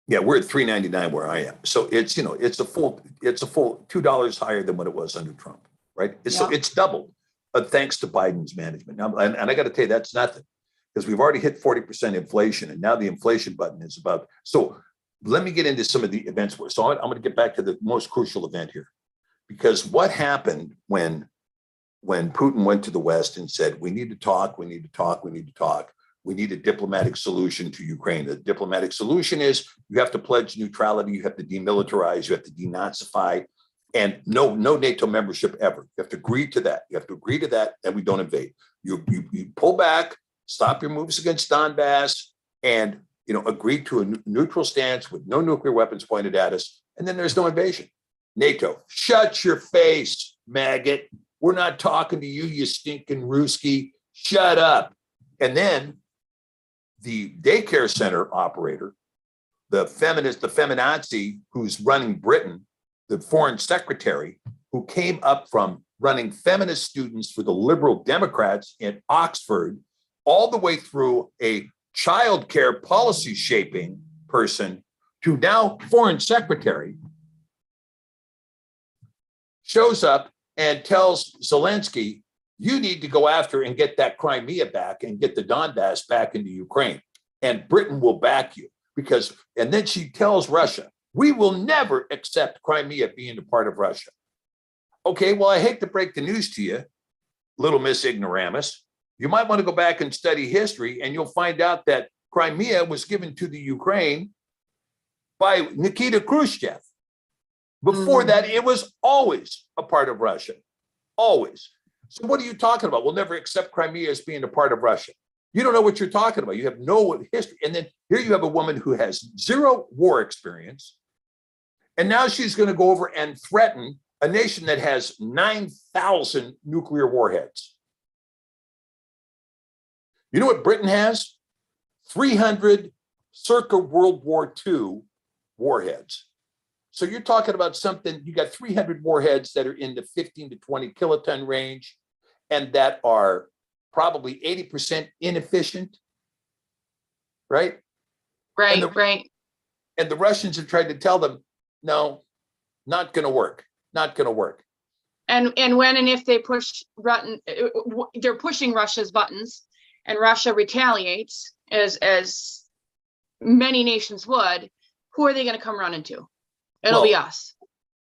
Yeah, we're at $3.99 where I am. So it's a full $2 higher than what it was under Trump, right? So it's doubled, thanks to Biden's management. Now, and I got to tell you, that's nothing because we've already hit 40% inflation, and now the inflation button is about. So let me get into some of the events. So I'm going to get back to the most crucial event here, because what happened when Putin went to the West and said, we need to talk, we need to talk, we need to talk. We need a diplomatic solution to Ukraine. The diplomatic solution is you have to pledge neutrality, you have to demilitarize, you have to denazify, and no NATO membership ever. You have to agree to that. You have to agree to that, and we don't invade. You pull back, stop your moves against Donbass, and agree to a neutral stance with no nuclear weapons pointed at us, and then there's no invasion. NATO, shut your face, maggot. We're not talking to you, you stinking Ruski. Shut up. And then the daycare center operator, the feminazi who's running Britain, the foreign secretary, who came up from running feminist students for the Liberal Democrats in Oxford, all the way through a childcare policy shaping person to now foreign secretary, shows up and tells Zelensky, you need to go after and get that Crimea back and get the Donbass back into Ukraine. And Britain will back you and then she tells Russia, we will never accept Crimea being a part of Russia. Okay, well, I hate to break the news to you, little Miss Ignoramus. You might want to go back and study history, and you'll find out that Crimea was given to the Ukraine by Nikita Khrushchev. Before that, it was always a part of Russia, always. So what are you talking about? We'll never accept Crimea as being a part of Russia. You don't know what you're talking about. You have no history. And then here you have a woman who has zero war experience. And now she's going to go over and threaten a nation that has 9,000 nuclear warheads. You know what Britain has? 300 circa World War II warheads. So you're talking about something, you got 300 warheads that are in the 15 to 20 kiloton range and that are probably 80% inefficient, right? Right, right. And the Russians have tried to tell them, no, not going to work, not going to work. And when and if they push button, they're pushing Russia's buttons, and Russia retaliates, as many nations would, who are they going to come running to? It'll be us.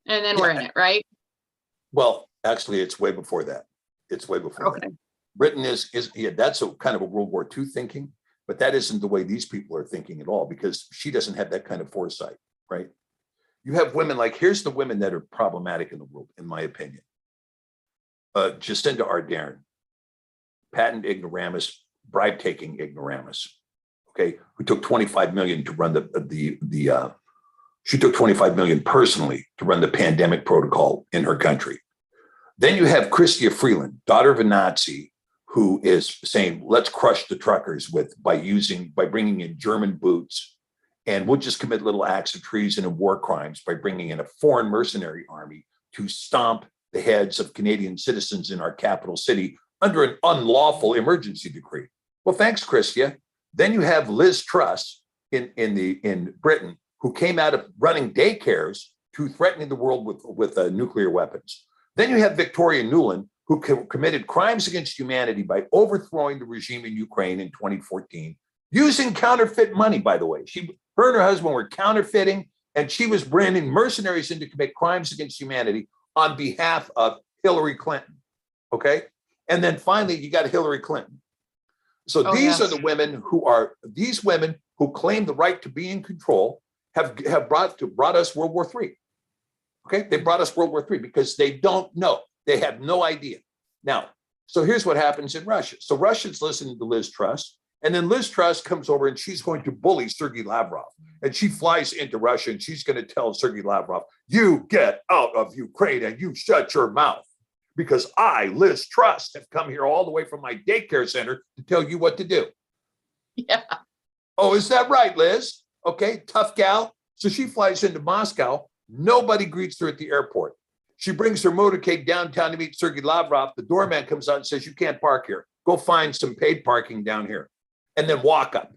And then we're in it, right? Well, actually, it's way before that. It's way before that. Britain is that's a kind of a World War II thinking, but that isn't the way these people are thinking at all, because she doesn't have that kind of foresight, right? You have women here's the women that are problematic in the world, in my opinion. Jacinda Ardern, patent ignoramus, bribe-taking ignoramus, okay, who took $25 million to run the She took 25 million personally to run the pandemic protocol in her country. Then you have Chrystia Freeland, daughter of a Nazi, who is saying, let's crush the truckers by bringing in German boots, and we'll just commit little acts of treason and war crimes by bringing in a foreign mercenary army to stomp the heads of Canadian citizens in our capital city under an unlawful emergency decree. Well, thanks, Chrystia. Then you have Liz Truss in Britain, who came out of running daycares to threatening the world with nuclear weapons. Then you have Victoria Nuland, who committed crimes against humanity by overthrowing the regime in Ukraine in 2014, using counterfeit money, by the way. Her and her husband were counterfeiting, and she was bringing mercenaries in to commit crimes against humanity on behalf of Hillary Clinton, okay? And then finally, you got Hillary Clinton. So these are the women who claim the right to be in control, have brought us World War III. Okay, they brought us World War III because they don't know. They have no idea. Now, so here's what happens in Russia. So Russia's listening to Liz Truss, and then Liz Truss comes over and she's going to bully Sergei Lavrov. And she flies into Russia and she's going to tell Sergei Lavrov, you get out of Ukraine and you shut your mouth. Because I, Liz Truss, have come here all the way from my daycare center to tell you what to do. Yeah. Oh, is that right, Liz? Okay, tough gal. So she flies into Moscow. Nobody greets her at the airport. She brings her motorcade downtown to meet Sergei Lavrov. The doorman comes out and says, you can't park here. Go find some paid parking down here. And then walk up.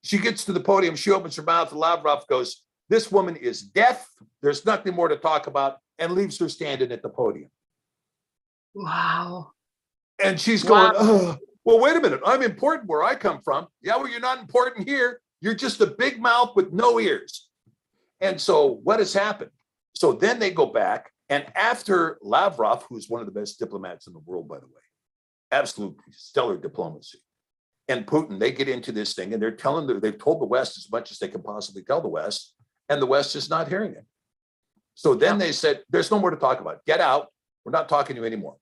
She gets to the podium. She opens her mouth. And Lavrov goes, this woman is deaf. There's nothing more to talk about, and leaves her standing at the podium. Wow. And she's going, oh, well, wait a minute. I'm important where I come from. Yeah, well, you're not important here. You're just a big mouth with no ears. And so what has happened? So then they go back, and after Lavrov, who's one of the best diplomats in the world, by the way, absolute stellar diplomacy, and Putin, they get into this thing, and they've told the West as much as they can possibly tell the West, and the West is not hearing it. So then they said, there's no more to talk about. Get out. We're not talking to you anymore.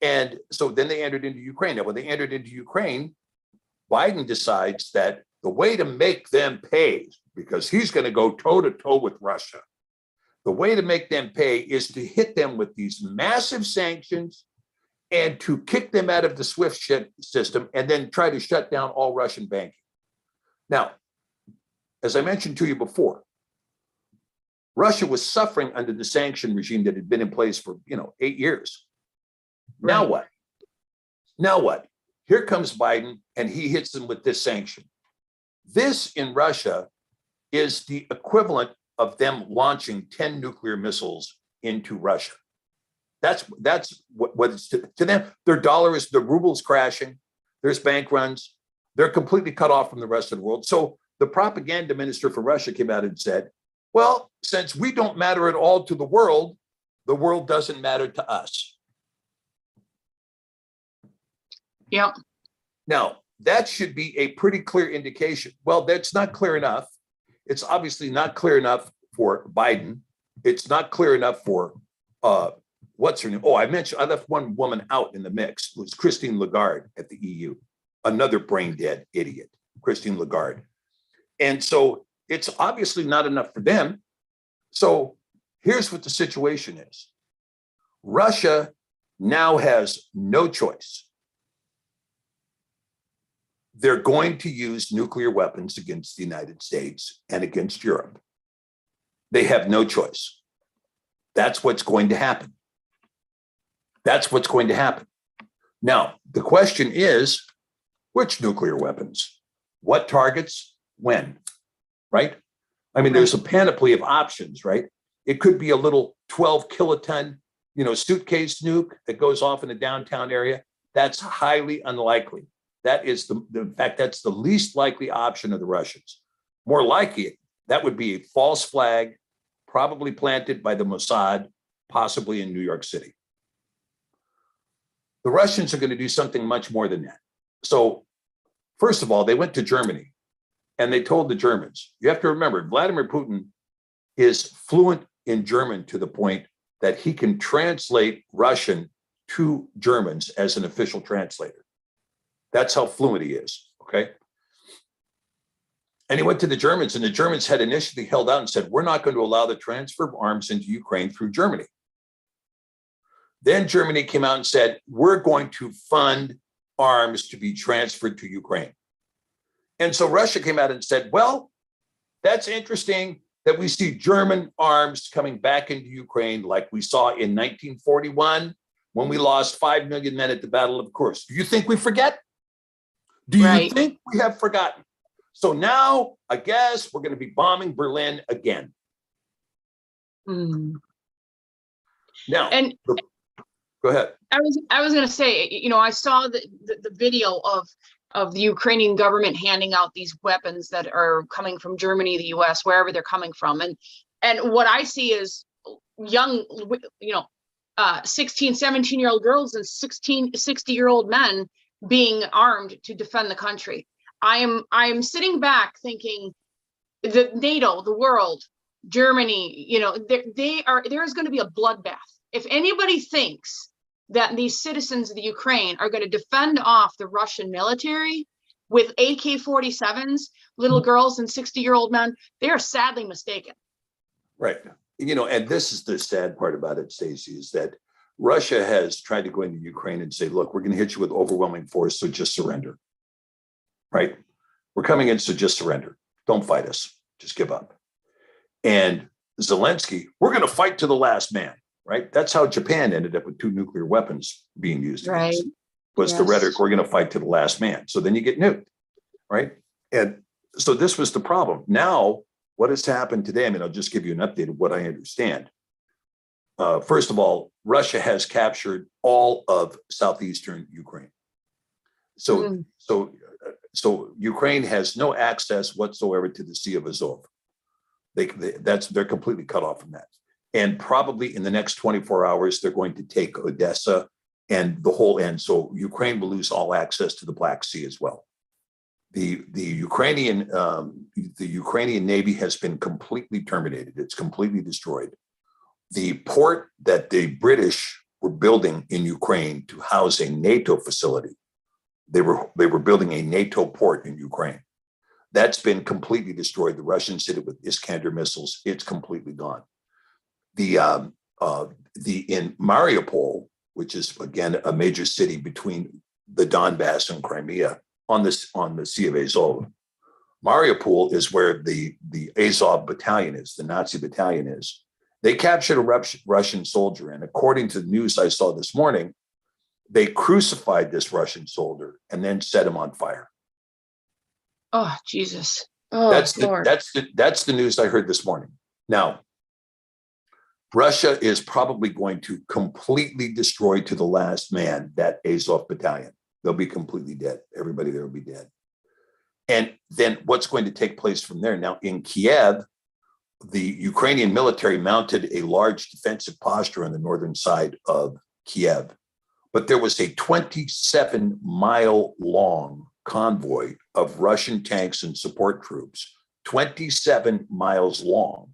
And so then they entered into Ukraine. Now, when they entered into Ukraine, Biden decides that the way to make them pay, because he's going to go toe-to-toe with Russia, the way to make them pay is to hit them with these massive sanctions and to kick them out of the SWIFT system and then try to shut down all Russian banking. Now, as I mentioned to you before, Russia was suffering under the sanction regime that had been in place for 8 years. Right. Now what? Now what? Here comes Biden, and he hits them with this sanction. This in Russia is the equivalent of them launching 10 nuclear missiles into Russia. That's what it's to them. Their dollar is, the ruble's crashing. There's bank runs. They're completely cut off from the rest of the world. So the propaganda minister for Russia came out and said, well, since we don't matter at all to the world doesn't matter to us. Yep. Now, that should be a pretty clear indication. Well, that's not clear enough. It's obviously not clear enough for Biden. It's not clear enough for, what's her name? Oh, I left one woman out in the mix. It was Christine Lagarde at the EU, another brain dead idiot, Christine Lagarde. And so it's obviously not enough for them. So here's what the situation is. Russia now has no choice. They're going to use nuclear weapons against the United States and against Europe. They have no choice. That's what's going to happen. That's what's going to happen. Now, the question is, which nuclear weapons? What targets? When? Right? I mean, there's a panoply of options, right? It could be a little 12 kiloton, suitcase nuke that goes off in a downtown area. That's highly unlikely. That is in fact, that's the least likely option of the Russians. More likely, that would be a false flag, probably planted by the Mossad, possibly in New York City. The Russians are going to do something much more than that. So, first of all, they went to Germany and they told the Germans, you have to remember, Vladimir Putin is fluent in German to the point that he can translate Russian to Germans as an official translator. That's how fluent he is, okay? And he went to the Germans, and the Germans had initially held out and said, we're not going to allow the transfer of arms into Ukraine through Germany. Then Germany came out and said, we're going to fund arms to be transferred to Ukraine. And so Russia came out and said, well, that's interesting that we see German arms coming back into Ukraine like we saw in 1941 when we lost 5 million men at the Battle of Kursk. Do you think we forget? Do you think we have forgotten? So now, I guess we're going to be bombing Berlin again. Mm. Now, and go ahead. I was going to say, you know, I saw the video of the Ukrainian government handing out these weapons that are coming from Germany, the US, wherever they're coming from. And what I see is young, you know, 16, 17-year-old girls and 60-year-old men being armed to defend the country. I am sitting back thinking the NATO, the world, Germany, you know, there's going to be a bloodbath. If anybody thinks that these citizens of the Ukraine are going to defend off the Russian military with AK-47s, little girls and 60-year-old men, they are sadly mistaken. Right. You know, and this is the sad part about it, Stacey, is that Russia has tried to go into Ukraine and say, look, we're going to hit you with overwhelming force, so just surrender. Right? We're coming in, so just surrender. Don't fight us. Just give up. And Zelensky, we're going to fight to the last man. Right? That's how Japan ended up with 2 nuclear weapons being used. Right. Was the rhetoric, we're going to fight to the last man. So then you get nuked. Right? And so this was the problem. Now, what has happened today? I mean, I'll just give you an update of what I understand. First of all, Russia has captured all of southeastern Ukraine. So Ukraine has no access whatsoever to the Sea of Azov. They're completely cut off from that. And probably in the next 24 hours, they're going to take Odessa and the whole end. So Ukraine will lose all access to the Black Sea as well. The Ukrainian Navy has been completely terminated. It's completely destroyed. The port that the British were building in Ukraine to house a NATO facility, they were building a NATO port in Ukraine. That's been completely destroyed. The Russians hit it with Iskander missiles. It's completely gone. In Mariupol, which is again a major city between the Donbass and Crimea on the Sea of Azov, Mariupol is where the Azov battalion is, the Nazi battalion is. They captured a Russian soldier, and according to the news I saw this morning, they crucified this Russian soldier and then set him on fire. Oh, Jesus! Oh, that's Lord. That's the news I heard this morning. Now, Russia is probably going to completely destroy to the last man that Azov battalion. They'll be completely dead. Everybody there will be dead. And then what's going to take place from there? Now, in Kiev, the Ukrainian military mounted a large defensive posture on the northern side of Kiev. But there was a 27-mile-long convoy of Russian tanks and support troops, 27 miles long,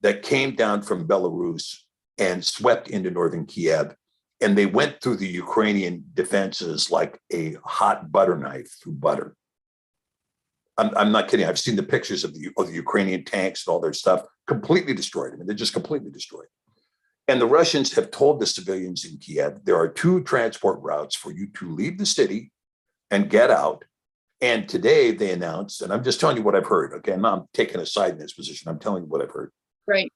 that came down from Belarus and swept into northern Kiev. And they went through the Ukrainian defenses like a hot butter knife through butter. I'm not kidding. I've seen the pictures of the Ukrainian tanks and all their stuff completely destroyed. I mean, they're just completely destroyed. And the Russians have told the civilians in Kiev, there are 2 transport routes for you to leave the city and get out. And today they announced, and I'm just telling you what I've heard. Okay, I'm not taking a side in this position. I'm telling you what I've heard. Right.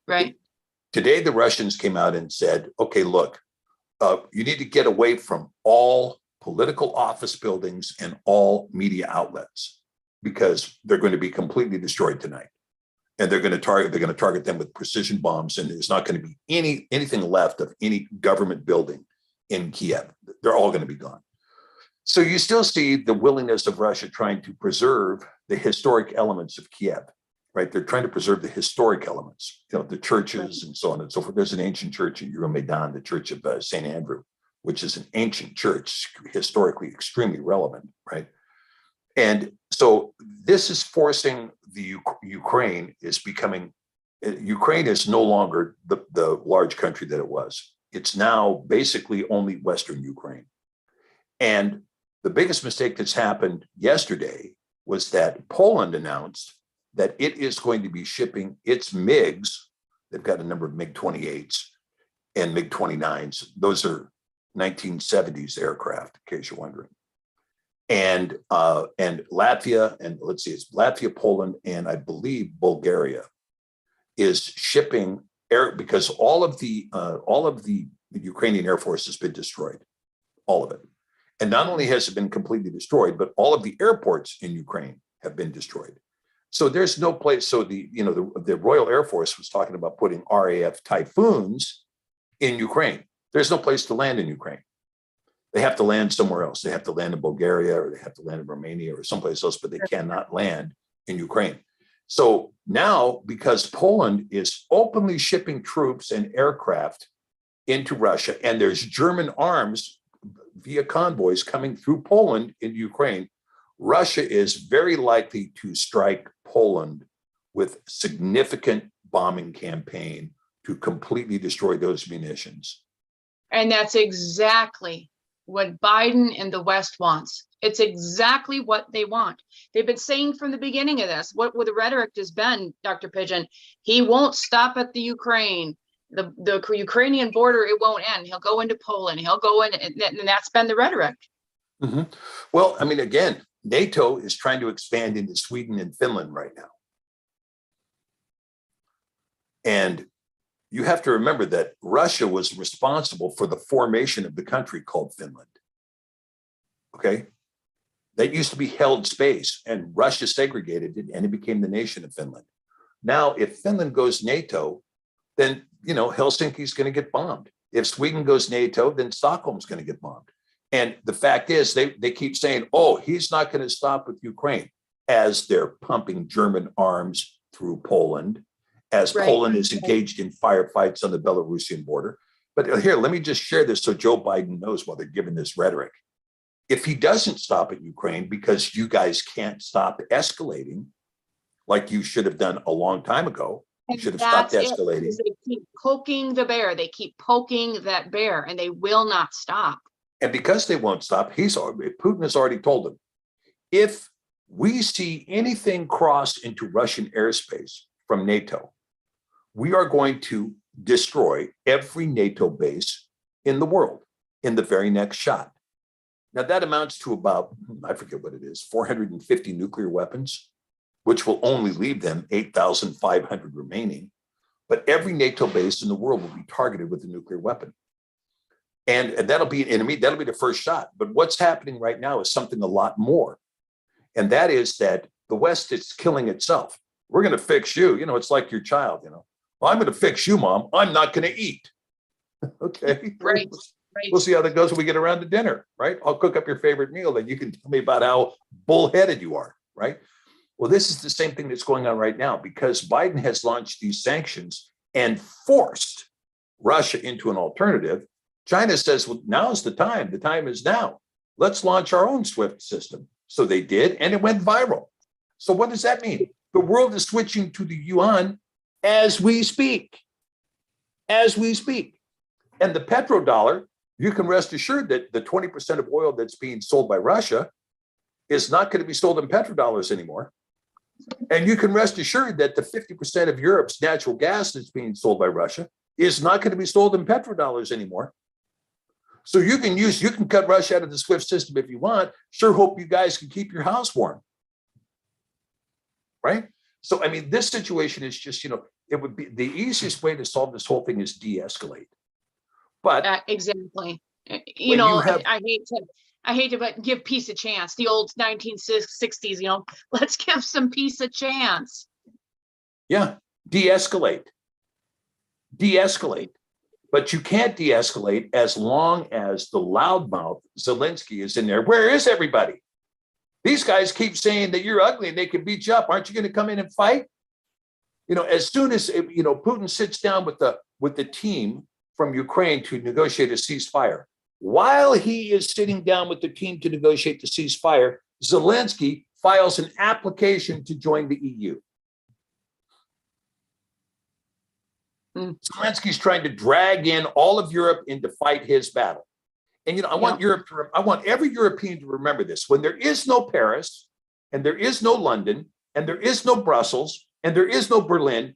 Today, the Russians came out and said, okay, look, you need to get away from all political office buildings and all media outlets because they're going to be completely destroyed tonight. And they're going to target them with precision bombs. And there's not going to be anything left of any government building in Kiev. They're all going to be gone. So you still see the willingness of Russia trying to preserve the historic elements of Kiev, right? They're trying to preserve the historic elements, the churches and so on and so forth. There's an ancient church in Euromaidan, the Church of St. Andrew, which is an ancient church, historically extremely relevant, right? And so this is forcing the Ukraine is no longer the large country that it was. It's now basically only Western Ukraine. And the biggest mistake that's happened yesterday was that Poland announced that it is going to be shipping its MiGs. They've got a number of MiG-28s and MiG-29s. Those are 1970s aircraft, in case you're wondering. And Latvia, and let's see, it's Latvia, Poland, and I believe Bulgaria is shipping air, because all of the Ukrainian Air Force has been destroyed, all of it. And not only has it been completely destroyed, but all of the airports in Ukraine have been destroyed. So there's no place. So the Royal Air Force was talking about putting RAF Typhoons in Ukraine. There's no place to land in Ukraine. They have to land somewhere else. They have to land in Bulgaria, or they have to land in Romania or someplace else, but they cannot land in Ukraine. So now, because Poland is openly shipping troops and aircraft into Russia, and there's German arms via convoys coming through Poland into Ukraine, Russia is very likely to strike Poland with significant bombing campaign to completely destroy those munitions. And that's exactly what Biden and the West wants. It's exactly what they want. They've been saying from the beginning of this, what the rhetoric has been, Dr. Pigeon, he won't stop at the Ukraine. The Ukrainian border, it won't end. He'll go into Poland. He'll go in, and that's been the rhetoric. Mm-hmm. Well, I mean, again, NATO is trying to expand into Sweden and Finland right now. And you have to remember that Russia was responsible for the formation of the country called Finland. Okay? That used to be held space, and Russia segregated it, and it became the nation of Finland. Now, if Finland goes NATO, then, Helsinki's going to get bombed. If Sweden goes NATO, then Stockholm's going to get bombed. And the fact is, they keep saying, oh, he's not going to stop with Ukraine, as they're pumping German arms through Poland, as Poland is engaged in firefights on the Belarusian border. But here, let me just share this so Joe Biden knows while they're giving this rhetoric. If he doesn't stop at Ukraine because you guys can't stop escalating, like you should have done a long time ago, you should have stopped escalating. They keep poking the bear. They keep poking that bear, and they will not stop. And because they won't stop, Putin has already told them, if we see anything cross into Russian airspace from NATO, we are going to destroy every NATO base in the world in the very next shot. Now, that amounts to about, I forget what it is, 450 nuclear weapons, which will only leave them 8,500 remaining. But every NATO base in the world will be targeted with a nuclear weapon. And that'll be the first shot. But what's happening right now is something a lot more. And that is that the West is killing itself. We're going to fix you. It's like your child, Well, I'm going to fix you, Mom. I'm not going to eat. Okay. Right. We'll see how that goes when we get around to dinner, right? I'll cook up your favorite meal, then you can tell me about how bullheaded you are, right? Well, this is the same thing that's going on right now, because Biden has launched these sanctions and forced Russia into an alternative. China says, well, now's the time. The time is now. Let's launch our own SWIFT system. So they did, and it went viral. So what does that mean? The world is switching to the yuan as we speak. As we speak. And the petrodollar, you can rest assured that the 20% of oil that's being sold by Russia is not going to be sold in petrodollars anymore. And you can rest assured that the 50% of Europe's natural gas that's being sold by Russia is not going to be sold in petrodollars anymore. So you can cut Russia out of the SWIFT system if you want. Sure hope you guys can keep your house warm. Right? So, I mean, this situation is just, it would be the easiest way to solve this whole thing is de-escalate. But exactly. I hate to but give peace a chance. The old 1960s, let's give some peace a chance. Yeah, de-escalate. De-escalate. But you can't de-escalate as long as the loudmouth Zelensky is in there. Where is everybody? These guys keep saying that you're ugly and they can beat you up. Aren't you going to come in and fight? As soon as Putin sits down with the team from Ukraine to negotiate a ceasefire, while he is sitting down with the team to negotiate the ceasefire, Zelensky files an application to join the EU. Zelensky's trying to drag in all of Europe in to fight his battle. And I want every European to remember this. When there is no Paris, and there is no London, and there is no Brussels, and there is no Berlin.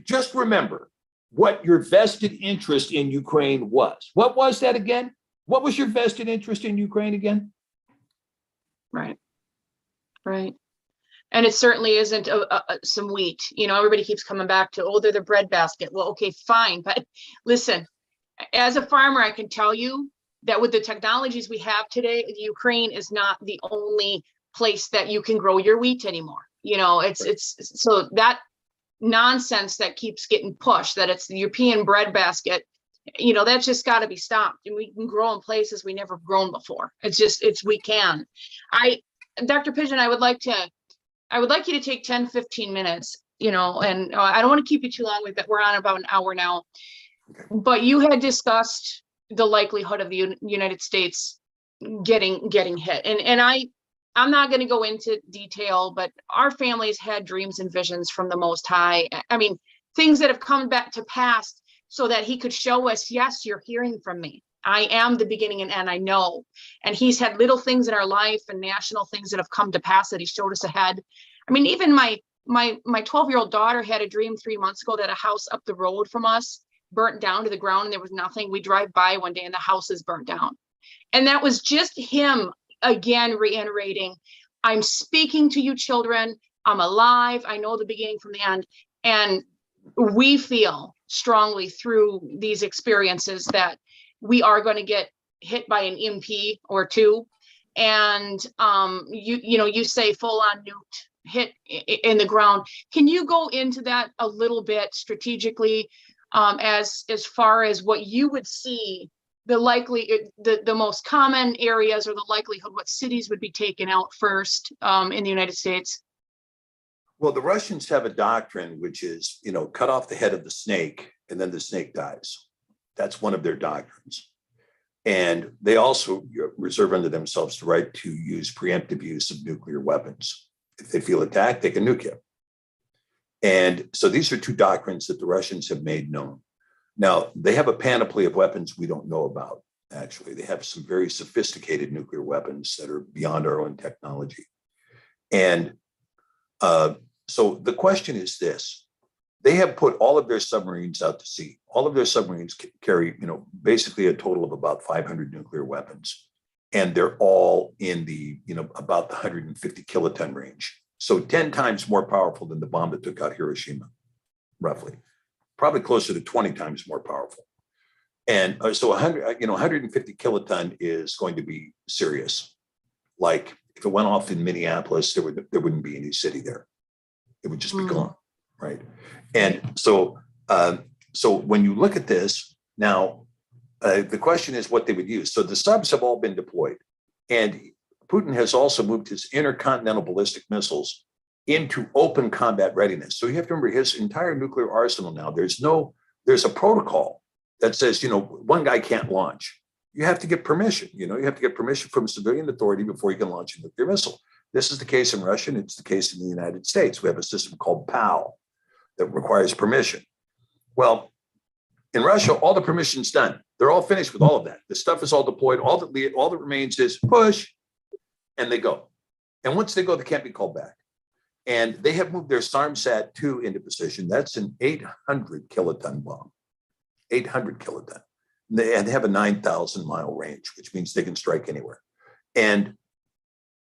Just remember what your vested interest in Ukraine was. What was that again? What was your vested interest in Ukraine again? Right. Right. And it certainly isn't some wheat. You know, everybody keeps coming back to, oh, they're the breadbasket. Well, okay, fine. But listen, as a farmer, I can tell you that with the technologies we have today, Ukraine is not the only place that you can grow your wheat anymore. You know, it's so that nonsense that keeps getting pushed, that it's the European breadbasket, you know, that's just got to be stopped. And we can grow in places we never grown before. We can. Dr. Pigion, I would like you to take 10, 15 minutes, you know, and I don't want to keep you too long with that. We're on about an hour now, Okay. but you had discussed the likelihood of the United States getting hit. And I'm not going to go into detail, but our families had dreams and visions from the Most High. I mean, things that have come back to pass so that he could show us, yes, you're hearing from me. I am the beginning and end, I know. And he's had little things in our life and national things that have come to pass that he showed us ahead. I mean, even my 12-year-old daughter had a dream 3 months ago that a house up the road from us burnt down to the ground and there was nothing. We drive by one day and the house is burnt down. And that was just him again reiterating, I'm speaking to you children, I'm alive, I know the beginning from the end. And we feel strongly through these experiences that we are going to get hit by an MP or two. And you say full on nuked hit in the ground. Can you go into that a little bit strategically, as far as what you would see the most common areas, or the likelihood what cities would be taken out first in the United States? Well, the Russians have a doctrine which is, cut off the head of the snake and then the snake dies. That's one of their doctrines. And they also reserve unto themselves the right to use preemptive use of nuclear weapons. If they feel attacked, they can nuke you. And so these are two doctrines that the Russians have made known. Now, they have a panoply of weapons we don't know about, actually. They have some very sophisticated nuclear weapons that are beyond our own technology. And so the question is this. They have put all of their submarines out to sea. All of their submarines carry, basically a total of about 500 nuclear weapons. And they're all in the, about the 150 kiloton range. So 10 times more powerful than the bomb that took out Hiroshima, roughly. Probably closer to 20 times more powerful. And so 150 kiloton is going to be serious. Like if it went off in Minneapolis, there wouldn't be any city there. It would just be gone, right? And so when you look at this now, the question is what they would use. So the subs have all been deployed, and Putin has also moved his intercontinental ballistic missiles into open combat readiness. So you have to remember his entire nuclear arsenal now. There's a protocol that says, one guy can't launch. You have to get permission. You have to get permission from a civilian authority before you can launch a nuclear missile. This is the case in Russia, and it's the case in the United States. We have a system called PAL that requires permission. Well, in Russia, all the permission's done. They're all finished with all of that. The stuff is all deployed. All that remains is push, and they go. And once they go, they can't be called back. And they have moved their SARMSAT-2 into position. That's an 800 kiloton bomb, 800 kiloton. They have a 9,000 mile range, which means they can strike anywhere. And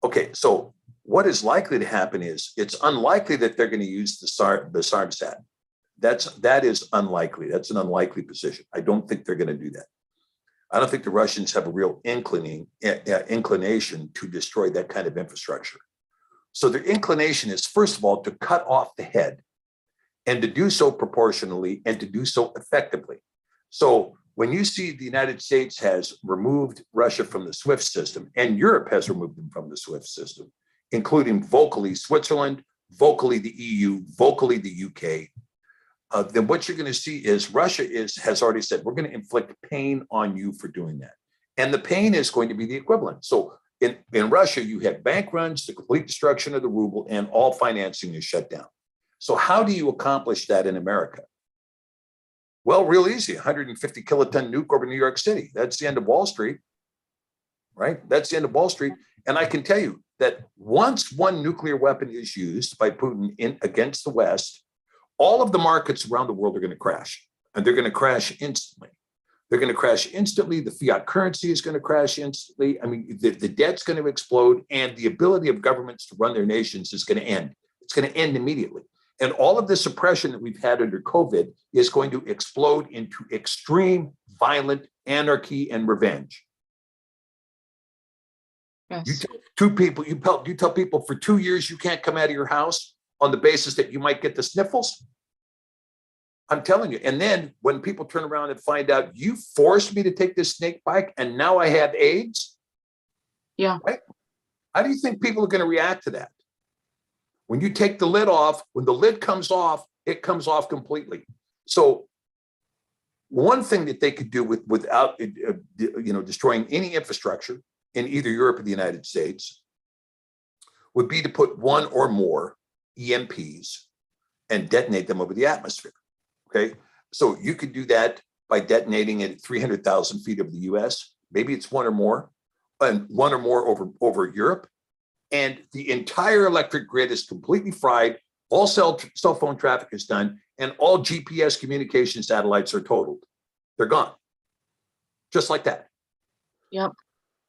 okay, so what is likely to happen is it's unlikely that they're going to use the SARMSAT. That is unlikely. That's an unlikely position. I don't think they're going to do that. I don't think the Russians have a real inclination to destroy that kind of infrastructure. So their inclination is, first of all, to cut off the head, and to do so proportionally and to do so effectively. So when you see the United States has removed Russia from the SWIFT system, and Europe has removed them from the SWIFT system, including vocally Switzerland, vocally the EU, vocally the UK, then what you're going to see is Russia has already said, we're going to inflict pain on you for doing that. And the pain is going to be the equivalent. So in Russia, you have bank runs, the complete destruction of the ruble, and all financing is shut down. So how do you accomplish that in America? Well, real easy, 150 kiloton nuke over New York City. That's the end of Wall Street, right? That's the end of Wall Street. And I can tell you, that once one nuclear weapon is used by Putin against the West, all of the markets around the world are going to crash, and they're going to crash instantly. They're going to crash instantly. The fiat currency is going to crash instantly. I mean, the debt's going to explode, and the ability of governments to run their nations is going to end. It's going to end immediately. And all of this oppression that we've had under COVID is going to explode into extreme, violent anarchy and revenge. Yes. You tell people for 2 years you can't come out of your house on the basis that you might get the sniffles. I'm telling you. And then when people turn around and find out you forced me to take this snake bite and now I have AIDS. Yeah. Right? How do you think people are going to react to that? When you take the lid off, when the lid comes off, it comes off completely. So one thing that they could do without destroying any infrastructure in either Europe or the United States would be to put one or more EMPs and detonate them over the atmosphere. Okay, so you could do that by detonating it at 300,000 feet over the US. Maybe it's one or more, and one or more over Europe. And the entire electric grid is completely fried. All cell phone traffic is done, and all GPS communication satellites are totaled. They're gone. Just like that. Yep.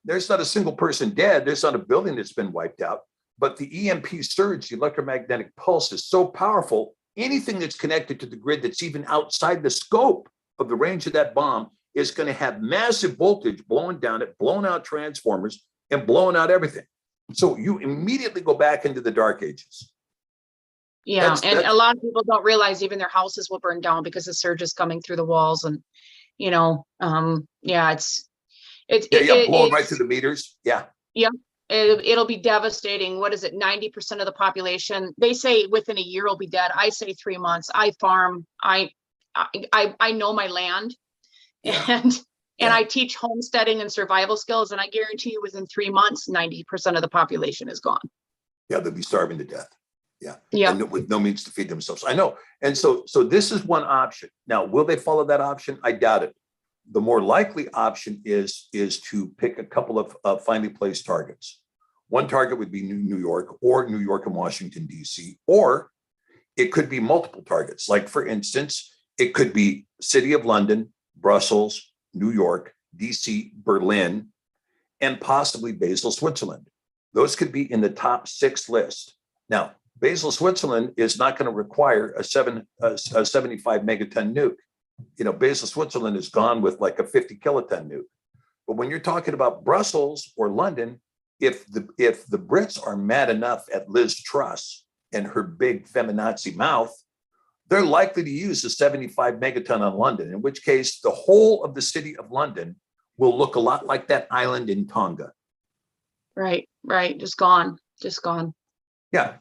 There's not a single person dead. There's not a building that's been wiped out. But the EMP surge, the electromagnetic pulse, is so powerful. Anything that's connected to the grid that's even outside the scope of the range of that bomb is going to have massive voltage blowing down it, blowing out transformers, and blowing out everything. So you immediately go back into the dark ages. Yeah, a lot of people don't realize even their houses will burn down because the surge is coming through the walls, and blowing right through the meters. Yeah. Yeah. It'll be devastating. What is it? 90% of the population, they say within a year will be dead. I say 3 months. I farm. I know my land, and I teach homesteading and survival skills. And I guarantee you within 3 months, 90% of the population is gone. Yeah. They'll be starving to death. Yeah. Yeah. And with no means to feed themselves. I know. And so this is one option. Now, will they follow that option? I doubt it. The more likely option is to pick a couple of finely placed targets. One target would be New York and Washington, D.C., or it could be multiple targets. Like, for instance, it could be City of London, Brussels, New York, D.C., Berlin, and possibly Basel, Switzerland. Those could be in the top 6 list. Now, Basel, Switzerland is not going to require a 75 megaton nuke. Basel, Switzerland is gone with like a 50 kiloton nuke. But when you're talking about Brussels or London, if the Brits are mad enough at Liz Truss and her big feminazi mouth, they're likely to use the 75 megaton on London, in which case the whole of the city of London will look a lot like that island in Tonga. Right. Just gone. Yeah.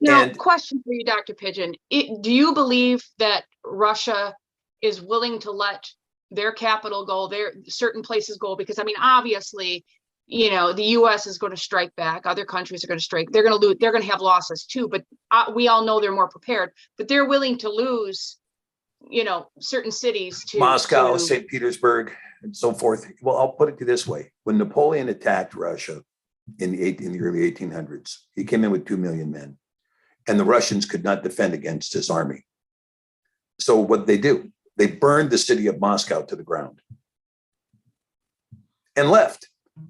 Now, question for you, Dr. Pigion. Do you believe that Russia is willing to let their capital go, their certain places go? Because obviously, the U.S. is going to strike back. Other countries are going to strike. They're going to lose. They're going to have losses too. But we all know they're more prepared. But they're willing to lose, certain cities to Moscow, St. Petersburg, and so forth. Well, I'll put it to you this way: when Napoleon attacked Russia in the early 1800s, he came in with 2 million men, and the Russians could not defend against his army. So what did they do? They burned the city of Moscow to the ground and left.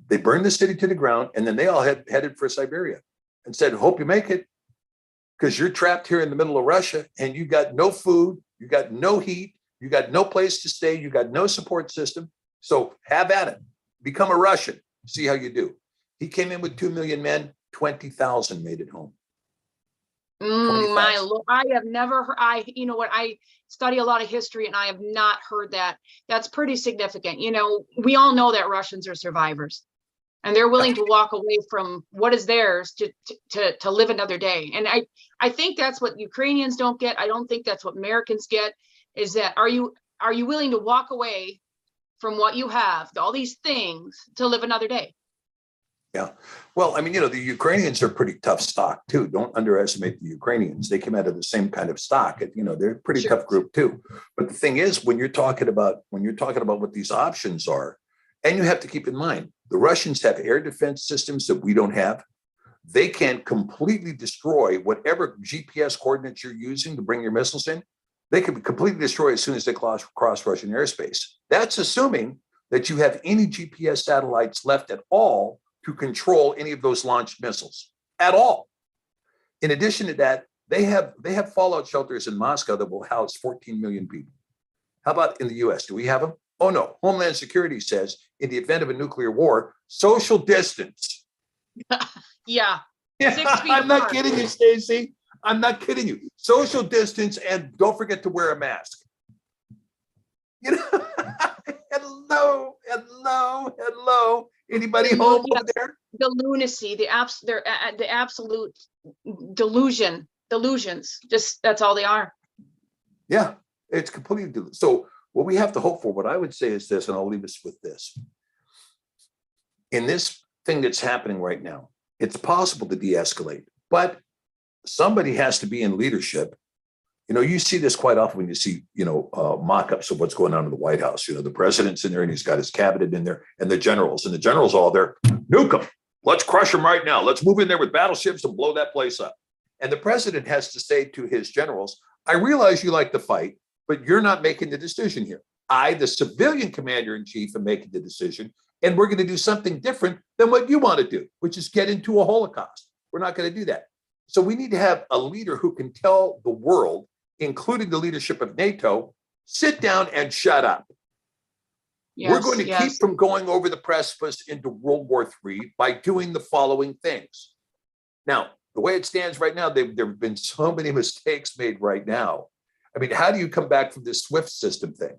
They burned the city to the ground, and then they all headed for Siberia and said, hope you make it, because you're trapped here in the middle of Russia and you got no food, you got no heat, you got no place to stay, you got no support system. So have at it. Become a Russian. See how you do. He came in with 2 million men, 20,000 made it home. My Lord, I have never heard, I study a lot of history and I have not heard that. That's pretty significant. We all know that Russians are survivors and they're willing to walk away from what is theirs to live another day. And I think that's what Ukrainians don't get. I don't think that's what Americans get, is that are you willing to walk away from what you have, all these things, to live another day? Yeah. Well, the Ukrainians are pretty tough stock too. Don't underestimate the Ukrainians. They came out of the same kind of stock. They're a pretty tough group too. But the thing is, when you're talking about what these options are, and you have to keep in mind, the Russians have air defense systems that we don't have. they can completely destroy whatever GPS coordinates you're using to bring your missiles in. They can completely destroy as soon as they cross Russian airspace. That's assuming that you have any GPS satellites left at all to control any of those launched missiles at all. In addition to that, they have fallout shelters in Moscow that will house 14 million people. How about in the US? Do we have them? Oh no. Homeland Security says in the event of a nuclear war, social distance. Yeah. Yeah, 6 feet I'm not apart. kidding you, Stacy. I'm not kidding you. Social distance, and don't forget to wear a mask. You know, hello. Anybody home over there? The lunacy, the absolute delusions. Just that's all they are. Yeah, it's completely. So what we have to hope for, what I would say is this, and I'll leave us with this. In this thing that's happening right now, it's possible to de-escalate, but somebody has to be in leadership. You know, you see this quite often when you see, mock-ups of what's going on in the White House. You know, the president's in there and he's got his cabinet in there and the generals all there. Nuke them. Let's crush them right now. Let's move in there with battleships and blow that place up. And the president has to say to his generals, I realize you like to fight, but you're not making the decision here. I, the civilian commander in chief, am making the decision. And we're going to do something different than what you want to do, which is get into a Holocaust. We're not going to do that. So we need to have a leader who can tell the world, including the leadership of NATO, sit down and shut up. Yes, we're going to keep from going over the precipice into World War III by doing the following things. Now, the way it stands right now, there have been so many mistakes made right now. I mean, how do you come back from this SWIFT system thing?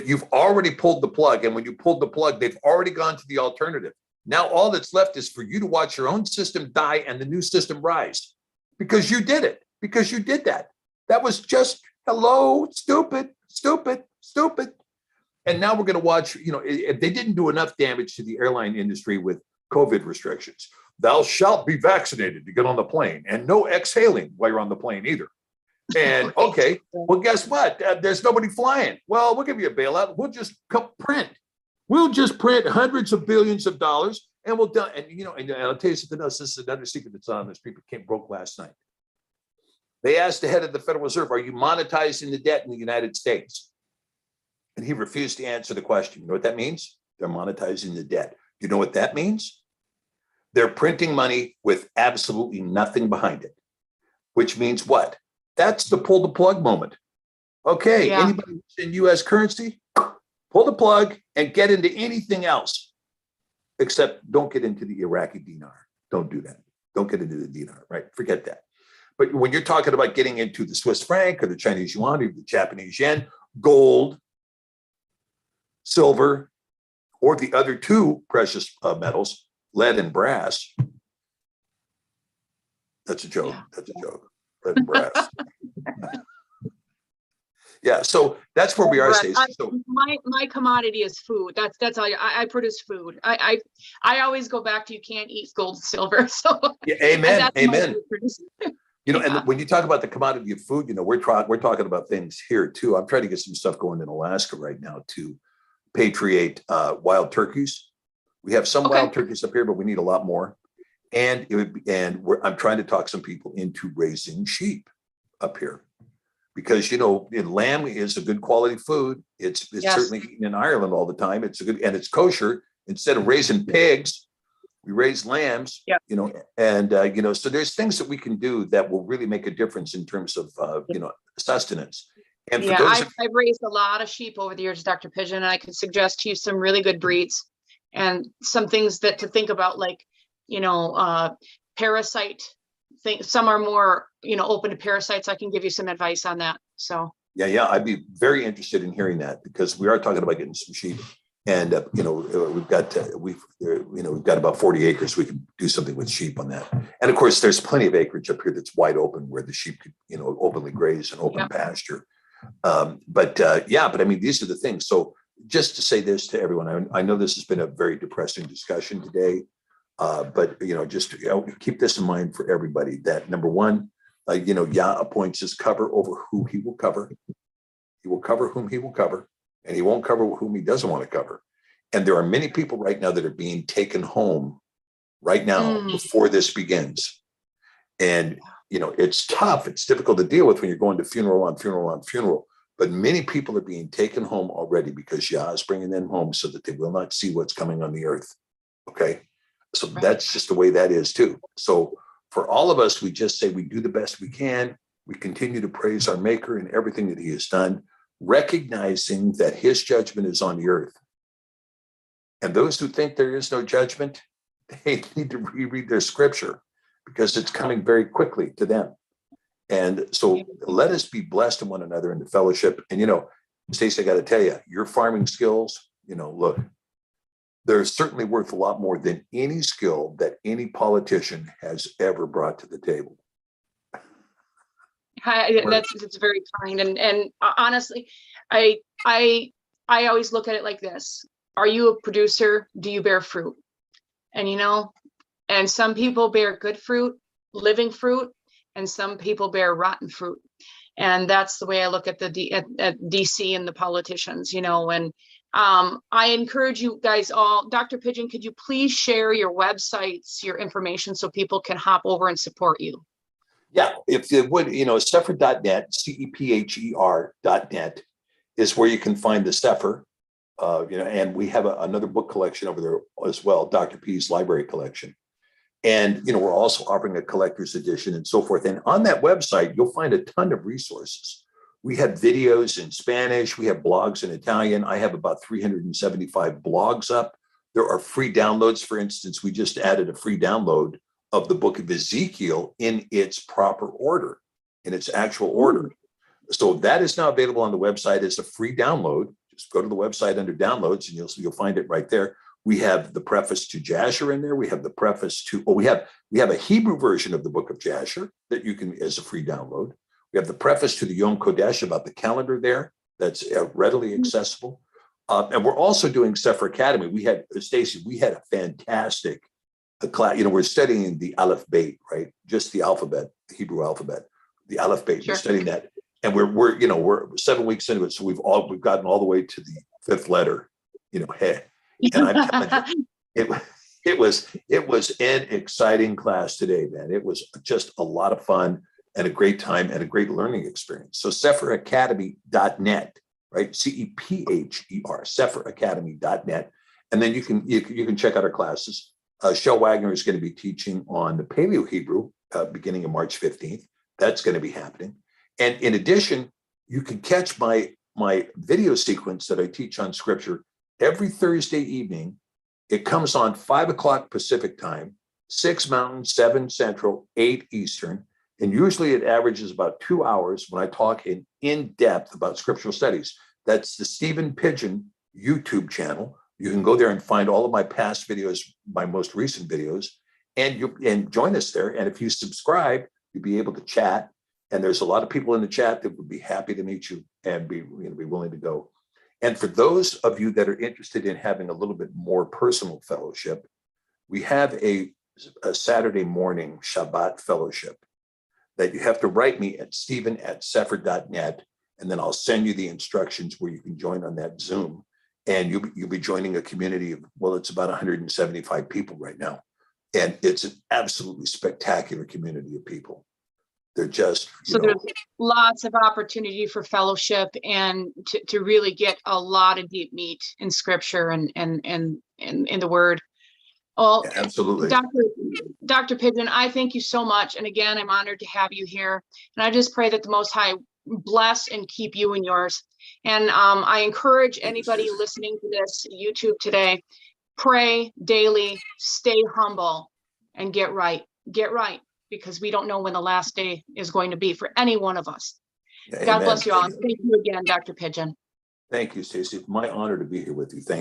You've already pulled the plug, and when you pulled the plug, they've already gone to the alternative. Now, all that's left is for you to watch your own system die and the new system rise, because you did it, because you did that. That was just, hello, stupid. And now we're going to watch, if they didn't do enough damage to the airline industry with COVID restrictions. Thou shalt be vaccinated to get on the plane, and no exhaling while you're on the plane either. And okay, well, guess what? There's nobody flying. Well, we'll give you a bailout. We'll just print. We'll just print hundreds of billions of dollars, and we'll done. And I'll tell you something else. This is another secret that's on this. People broke last night. They asked the head of the Federal Reserve, "Are you monetizing the debt in the United States?" And he refused to answer the question. You know what that means? They're monetizing the debt. You know what that means? They're printing money with absolutely nothing behind it, which means what? That's the pull the plug moment. Okay, Anybody in U.S. currency, pull the plug and get into anything else, except don't get into the Iraqi dinar. Don't do that. Don't get into the dinar, right? Forget that. But when you're talking about getting into the Swiss franc or the Chinese yuan or the Japanese yen, gold, silver, or the other two precious metals, lead and brass. That's a joke. Yeah. That's a joke. Lead and brass. Yeah, so that's where we are, Stacey. So my commodity is food. That's all. I produce food. I always go back to you can't eat gold and silver. So yeah, amen. Yeah. And when you talk about the commodity of food, we're talking about things here too. I'm trying to get some stuff going in Alaska right now to patriate wild turkeys. We have some wild turkeys up here, but we need a lot more. And I'm trying to talk some people into raising sheep up here, because lamb is a good quality food. It's certainly eaten in Ireland all the time. It's it's kosher. Instead of raising pigs, we raise lambs. Yeah. So there's things that we can do that will really make a difference in terms of sustenance. And for those I've raised a lot of sheep over the years, Dr. Pigion, and I can suggest to you some really good breeds and some things to think about, like, parasite things. Some are more, open to parasites. I can give you some advice on that. So. Yeah. I'd be very interested in hearing that, because we are talking about getting some sheep, and we've got about 40 acres. We can do something with sheep on that. And of course, there's plenty of acreage up here that's wide open where the sheep could, openly graze and open pasture. But I mean, these are the things. So just to say this to everyone, I know this has been a very depressing discussion today, but just keep this in mind for everybody, that number one, Yah appoints his cover over who he will cover. He will cover whom he will cover, and he won't cover whom he doesn't want to cover. And there are many people right now that are being taken home right now before this begins. And, it's tough. It's difficult to deal with when you're going to funeral on funeral on funeral. But many people are being taken home already because Yah is bringing them home so that they will not see what's coming on the earth. Okay. So that's just the way that is too. So for all of us, we just say we do the best we can. We continue to praise our Maker and everything that he has done, recognizing that his judgment is on the earth. And those who think there is no judgment, they need to reread their scripture because it's coming very quickly to them. And so let us be blessed in one another in the fellowship. And, Stacey, I got to tell you, your farming skills, look, they're certainly worth a lot more than any skill that any politician has ever brought to the table. That's very kind. And honestly, I always look at it like this. Are you a producer? Do you bear fruit? And, and some people bear good fruit, living fruit, and some people bear rotten fruit. And that's the way I look at at DC and the politicians, and I encourage you guys all. Dr. Pigion, could you please share your websites, your information, so people can hop over and support you? Yeah, if it would, Sefer.net, CEPHER.net is where you can find the Sefer, and we have another book collection over there as well, Dr. P's library collection. And, we're also offering a collector's edition and so forth. And on that website, you'll find a ton of resources. We have videos in Spanish. We have blogs in Italian. I have about 375 blogs up. There are free downloads. For instance, we just added a free download of the book of Ezekiel in its proper order, in its actual order. So that is now available on the website as a free download. Just go to the website under downloads and you'll find it right there. We have the preface to Jasher in there. We have the preface to, we have a Hebrew version of the book of Jasher that you can, as a free download. We have the preface to the Yom Kodesh about the calendar there. That's readily accessible. And we're also doing Sefer Academy. We had, Stacey, a fantastic class. We're studying the Aleph Beit, right? Just the alphabet, the Hebrew alphabet, the Aleph Beit. Sure. We're studying that. And we're 7 weeks into it. So we've gotten all the way to the fifth letter, hey. And I'm telling you, it was an exciting class today, man. It was just a lot of fun and a great time and a great learning experience. So SephirAcademy.net, right? CEPHER, SephirAcademy.net. And then you can check out our classes. Shel Wagner is going to be teaching on the Paleo Hebrew beginning of March 15th. That's going to be happening. And in addition, you can catch my video sequence that I teach on scripture every Thursday evening. It comes on 5 o'clock Pacific time, 6 Mountain, 7 Central, 8 Eastern. And usually it averages about 2 hours when I talk in depth about scriptural studies. That's the Stephen Pigion YouTube channel. You can go there and find all of my past videos, my most recent videos, and join us there. And if you subscribe, you'll be able to chat. And there's a lot of people in the chat that would be happy to meet you and be willing to go. And for those of you that are interested in having a little bit more personal fellowship, we have a Saturday morning Shabbat fellowship that you have to write me at stephen@sephir.net, and then I'll send you the instructions where you can join on that Zoom. And you'll be joining a community of, it's about 175 people right now. And it's an absolutely spectacular community of people. They're just, there's lots of opportunity for fellowship and to really get a lot of deep meat in scripture and in the word. Well, yeah, absolutely. Dr. Pigion, I thank you so much. And again, I'm honored to have you here. And I just pray that the Most High bless and keep you and yours. And I encourage anybody listening to this YouTube today, pray daily, stay humble, and get right. Get right, because we don't know when the last day is going to be for any one of us. Yeah, God bless you all. Thank you again, Dr. Pigion. Thank you, Stacey. My honor to be here with you. Thank you.